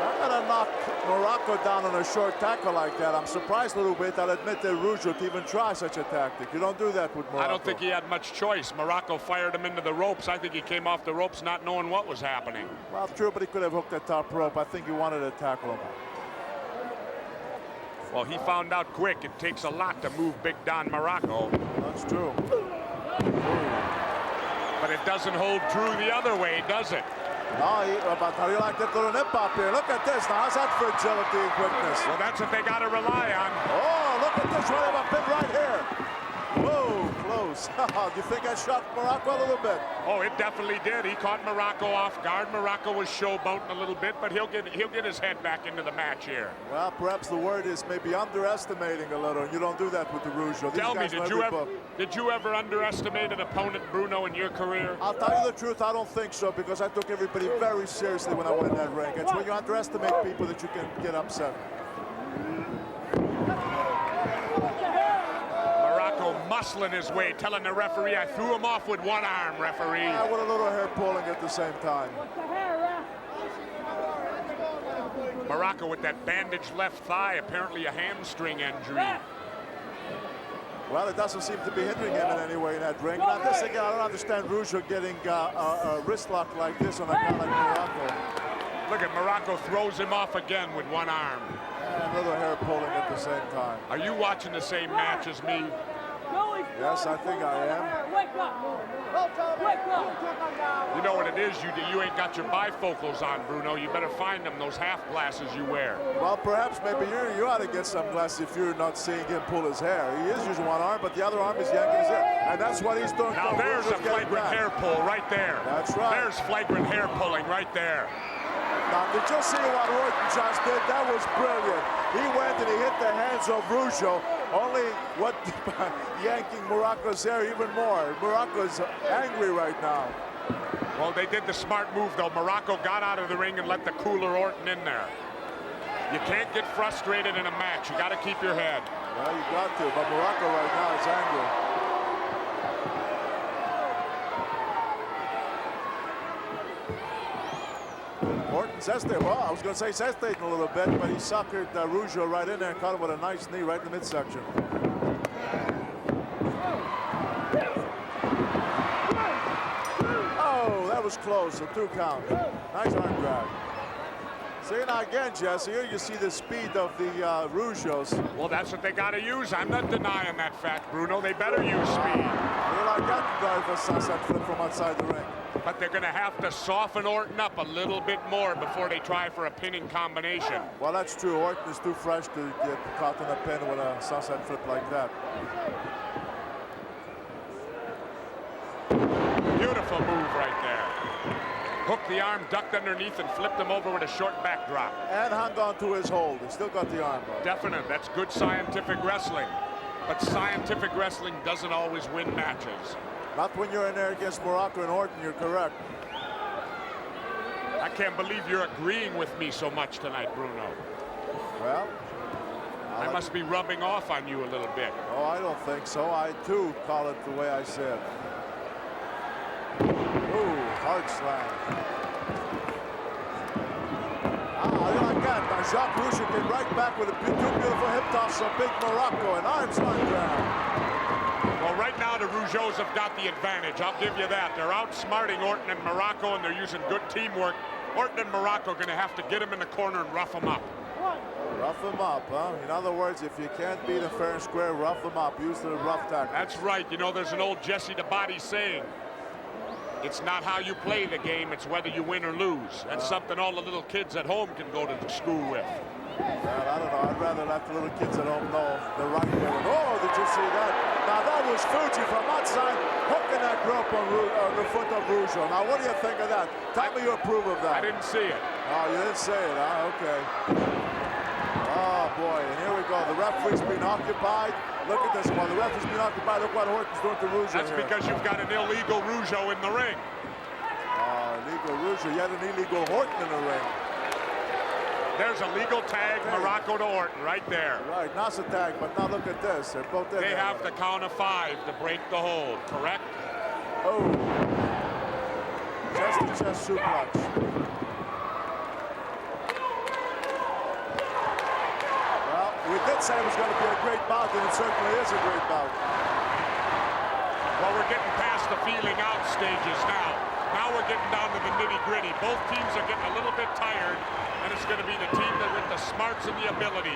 I'm gonna knock Morocco down on a short tackle like that. I'm surprised a little bit. I'll admit that Rougeau to even try such a tactic. You don't do that with Morocco. I don't think he had much choice. Morocco fired him into the ropes. I think he came off the ropes not knowing what was happening. Well, true, but he could have hooked that top rope. I think he wanted to tackle him. Well, he found out quick. It takes a lot to move Big Don Morocco. That's true. But it doesn't hold true the other way, does it? No, but how do you like that little nip up here? Look at this. Now, how's that for agility and quickness? Well, that's what they got to rely on. Oh, look at this. Right up a pin right here. Whoa, close. moves. Do you think that shocked Morocco a little bit? Oh, it definitely did. He caught Morocco off guard. Morocco was showboating a little bit, but he'll get his head back into the match here. Well, perhaps the word is maybe underestimating a little. You don't do that with the Rougeau. Tell me, did you ever underestimate an opponent, Bruno, in your career? I'll tell you the truth, I don't think so, because I took everybody very seriously when I went in that ring. It's when you underestimate people that you can get upset. Muscling his way, telling the referee, I threw him off with one arm, referee. Yeah, with a little hair pulling at the same time. Morocco with that bandaged left thigh, apparently a hamstring injury. Well, it doesn't seem to be hindering him in any way in that ring. Now, this again, I don't understand Rougeau getting a wrist lock like this on a guy like Morocco. Look at Morocco throws him off again with one arm. And a little hair pulling at the same time. Are you watching the same match as me? Yes, I think I am. You know what it is? You ain't got your bifocals on, Bruno. You better find them, those half glasses you wear. Well, perhaps maybe you ought to get some glasses if you're not seeing him pull his hair. He is using one arm, but the other arm is yanking his hair. And that's what he's doing. Now there's a flagrant hair pull right there. That's right. There's flagrant hair pulling right there. Now, did you see what Orton just did? That was brilliant. He went and he hit the hands of Rougeau, only what yanking Morocco's hair even more. Morocco's angry right now. Well, they did the smart move, though. Morocco got out of the ring and let the cooler Orton in there. You can't get frustrated in a match. You got to keep your head. Well, you got to, but Morocco right now is angry. Orton's hesitating. Well, I was going to say he's hesitating a little bit, but he suckered Rougeau right in there and caught him with a nice knee right in the midsection. Oh, that was close. A 2 count. Nice arm drag. See, now again, Jesse, here you see the speed of the Rougeaus. Well, that's what they got to use. I'm not denying that fact, Bruno. They better use speed. They like that to drive a sunset flip from outside the ring. But they're going to have to soften Orton up a little bit more before they try for a pinning combination. Well, that's true. Orton is too fresh to get caught in a pin with a sunset flip like that. Beautiful move right there. Hooked the arm, ducked underneath, and flipped him over with a short backdrop. And hung on to his hold. He still got the arm. Definite. That's good scientific wrestling. But scientific wrestling doesn't always win matches. Not when you're in there against Morocco and Orton, you're correct. I can't believe you're agreeing with me so much tonight, Bruno. Well, I must be rubbing off on you a little bit. Oh, I don't think so. I, too, call it the way I said. Ooh, hard slam. I like that. Now, Jacques Rougeau came right back with two beautiful hip toss on Big Morocco and arms on ground. Well, right now the Rougeaus have got the advantage. I'll give you that. They're outsmarting Orton and Morocco, and they're using good teamwork. Orton and Morocco are going to have to get him in the corner and rough him up. Rough him up, huh? In other words, if you can't beat him fair and square, rough him up. Use the rough tactics. That's right. You know, there's an old Jesse the Body saying, it's not how you play the game, it's whether you win or lose. That's something all the little kids at home can go to school with. Well, I don't know. I'd rather let the little kids at home know the right way. Oh, did you see that? Now, that was Fuji from outside, hooking that rope on the foot of Rougeau. Now, what do you think of that? Tell me you approve of that. I didn't see it. Oh, you didn't say it, huh? Okay. Oh, boy. And here we go. The referee's been occupied. Look at this one. The referee's been occupied. Look what Orton's doing to Rougeau. That's because you've got an illegal Rougeau in the ring. Illegal Rougeau. You had an illegal Orton in the ring. There's a legal tag, Morocco to Orton, right there. Right, now it's a tag, but now look at this. They're both in. They have to count of 5 to break the hold, correct? Oh. Chest suplex. Well, we did say it was going to be a great bout, and it certainly is a great bout. Well, we're getting past the feeling out stages now. Now we're getting down to the nitty-gritty. Both teams are getting a little bit tired, and it's going to be the team that with the smarts and the ability.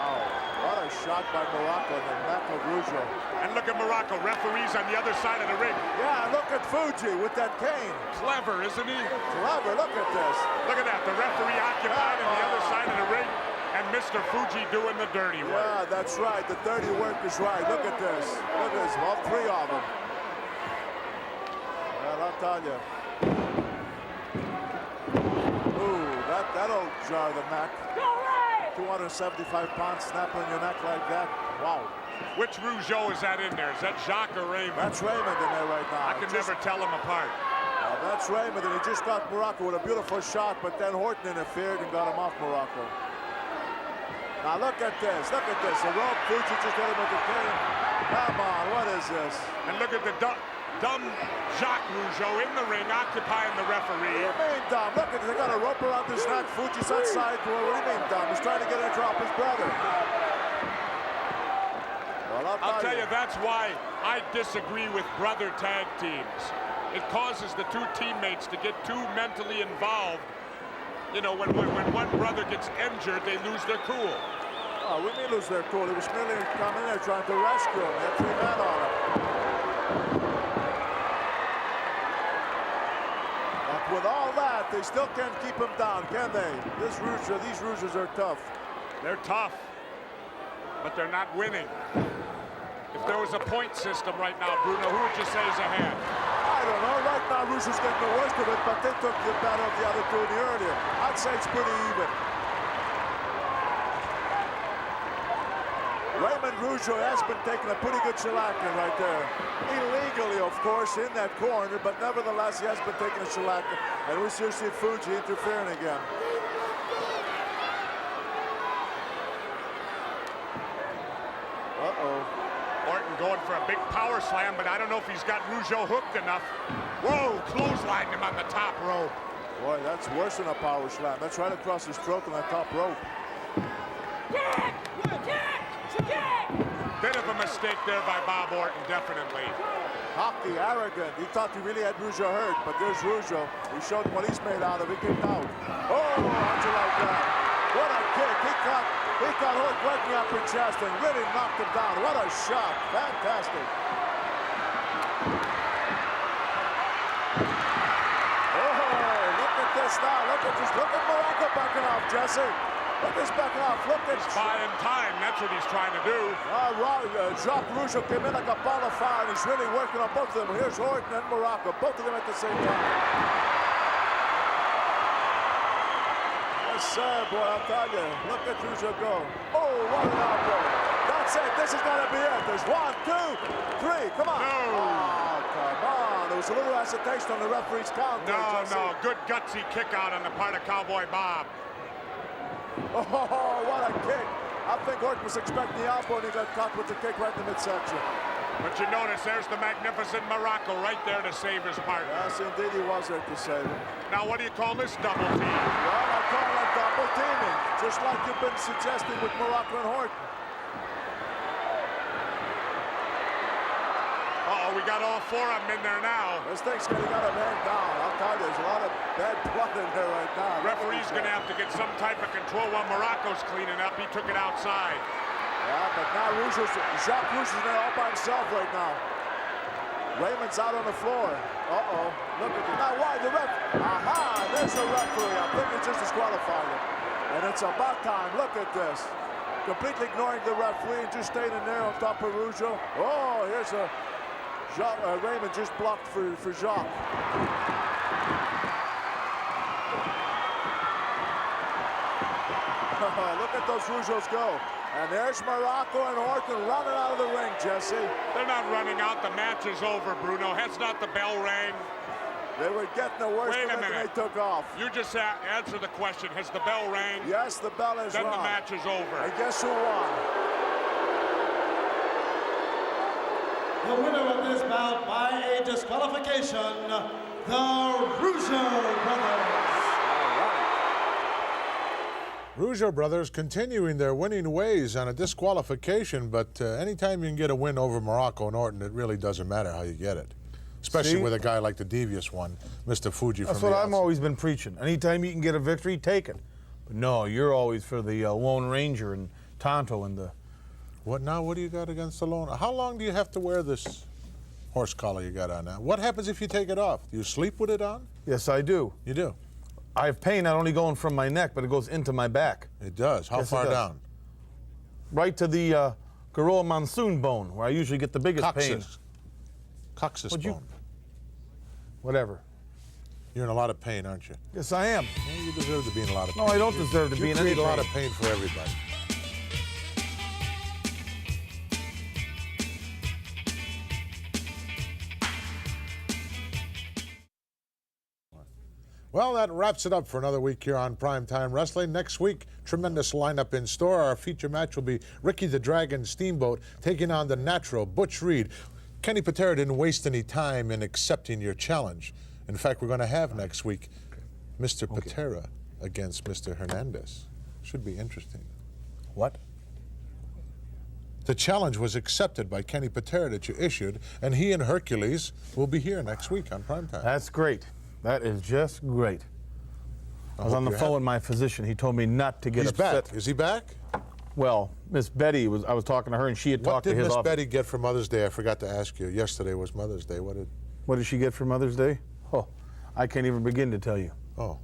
Oh, what a shot by Morocco in the neck of Rougeau. And look at Morocco, referees on the other side of the ring. Yeah, look at Fuji with that cane. Clever, isn't he? Clever, look at this. Look at that, the referee occupied on the other side of the ring, and Mr. Fuji doing the dirty work. Yeah, that's right. The dirty work is right. Look at this. Look at this. All three of them. Well, I'll tell you. Ooh, that'll jar the neck. 275 pounds snapping in your neck like that. Wow. Which Rougeau is that in there? Is that Jacques or Raymond? That's Raymond in there right now. I can never tell them apart. That's Raymond, and he just got Morocco with a beautiful shot, but then Horton interfered and got him off Morocco. Now look at this. Look at this. The rope. Fuji just hit him with the cane. Come on, what is this? And look at the dumb Jacques Rougeau in the ring, occupying the referee. What do you mean, dumb? Look at this. They got a rope around his neck. Fuji's outside. What do you mean, dumb? He's trying to get in and drop his brother. Well, I'll tell you, that's why I disagree with brother tag teams. It causes the two teammates to get too mentally involved. You know, when one brother gets injured, they lose their cool. Oh, we may lose their cool. He was merely coming in there trying to rescue him. They had 3 men on him. But with all that, they still can't keep him down, can they? These Rouges are tough. They're tough, but they're not winning. If there was a point system right now, Bruno, who would you say is ahead? I don't know. Right now, Rouge is getting the worst of it, but they took the better of the other two in the earlier. I'd say it's pretty even. Raymond Rougeau has been taking a pretty good shellacking right there. Illegally, of course, in that corner, but nevertheless, he has been taking a shellacking. And we still see Fuji interfering again. Uh-oh. Orton going for a big power slam, but I don't know if he's got Rougeau hooked enough. Whoa, clotheslined him on the top rope. Boy, that's worse than a power slam. That's right across his throat on the top rope. Bit of a mistake there by Bob Orton, definitely. Cocky, arrogant. He thought he really had Rougeau hurt, but there's Rougeau. He showed what he's made out of. He kicked out. Oh, how'd you like that? What a kick. He got Hook right in the upper chest and really knocked him down. What a shot. Fantastic. Oh, look at this now. Look at Morocco backing off, Jesse. Look at this backing off. Look at he's buying time. That's what he's trying to do. Jacques Rougeau came in like a ball of fire, and he's really working on both of them. Here's Horton and Morocco, both of them at the same time. Sir, boy, I'll tell you. Look at Rougeau go. Oh, what an elbow. That's it. This is going to be it. There's 1, 2, 3. Come on. No. Oh, come on. There was a little hesitation on the referee's count. No. Good gutsy kick out on the part of Cowboy Bob. Oh, what a kick. I think Horton was expecting the elbow, and he got caught with the kick right in the midsection. But you notice there's the magnificent Morocco right there to save his partner. Yes, indeed he was there to save him. Now, what do you call this double team? Well, I call that double teaming, just like you've been suggesting with Morocco and Horton. Uh-oh, we got all 4 of them in there now. This thing's getting out of hand down. I'll tell you, there's a lot of bad blood in there right now. Referee's going to have to get some type of control while Morocco's cleaning up. He took it outside. Yeah, but now Jacques Rougeau's there all by himself right now. Raymond's out on the floor. Uh-oh. Look at it. Now, why the ref? Aha, there's the referee. I think he just disqualified him. And it's about time. Look at this. Completely ignoring the referee and just staying in there on top of Rougeau. Oh, here's a Raymond just blocked for Jacques. Look at those Rougeaus go. And there's Morocco and Horton running out of the ring, Jesse. They're not running out. The match is over, Bruno. Has not the bell rang? They were getting the worst of it and they took off. You just answer the question. Has the bell rang? Yes, the bell is rung. rung. Then the match is over. And guess who won? The winner of this bout by a disqualification, the Rougeau brothers. Rougeau brothers continuing their winning ways on a disqualification, but anytime you can get a win over Morocco and Orton, it really doesn't matter how you get it. Especially with a guy like the devious one, Mr. Fuji from That's what I've always been preaching. Anytime you can get a victory, take it. But no, you're always for the Lone Ranger and Tonto and the... What now? What do you got against the Lone? How long do you have to wear this horse collar you got on now? What happens if you take it off? Do you sleep with it on? Yes, I do. You do? I have pain not only going from my neck, but it goes into my back. It does. How Yes, it far does. down? Right to the Garoa monsoon bone, where I usually get the biggest pain. Coccyx Would you- bone. Whatever. You're in a lot of pain, aren't you? Yes, I am. Well, you deserve to be in a lot of pain. No, I don't deserve to be in any You create a lot of pain. pain for everybody. Well, that wraps it up for another week here on Primetime Wrestling. Next week, tremendous lineup in store. Our feature match will be Ricky the Dragon Steamboat taking on the Natural Butch Reed. Kenny Patera didn't waste any time in accepting your challenge. In fact, we're going to have next week Mr. Patera against Mr. Hernandez. Should be interesting. What? The challenge was accepted by Kenny Patera that you issued, and he and Hercules will be here next week on Primetime. That's great. That is just great. I was hope on the you're phone happy. with my physician. He told me not to get He's upset. back. Is he back? Well, Miss Betty I was talking to her, and she had What talked to did his Miss office. Betty get for Mother's Day? I forgot to ask you. Yesterday was Mother's Day. What did she get for Mother's Day? Oh, I can't even begin to tell you. Oh.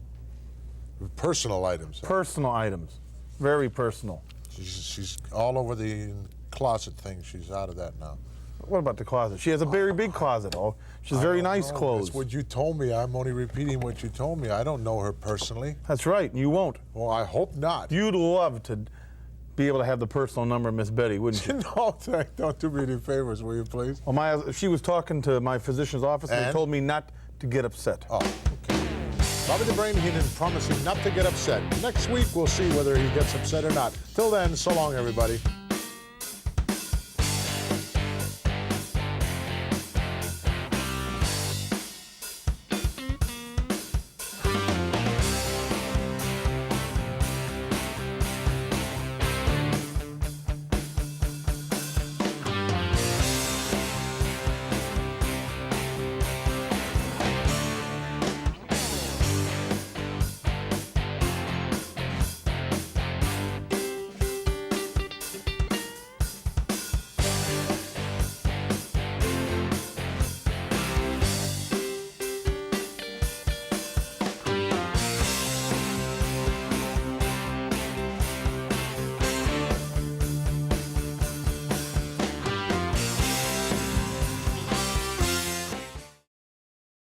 Personal items. Huh? Personal items. Very personal. She's all over the closet thing. She's out of that now. What about the closet? She has a very big closet. Oh, she's very nice clothes. That's what you told me. I'm only repeating what you told me. I don't know her personally. That's right. You won't. Well, I hope not. You'd love to be able to have the personal number of Miss Betty, wouldn't you? No, don't do me any favors, will you, please? Well, she was talking to my physician's office, and they And? told me not to get upset. Oh, okay. Bobby the Brain Heenan promising not to get upset. Next week, we'll see whether he gets upset or not. Till then, so long, everybody.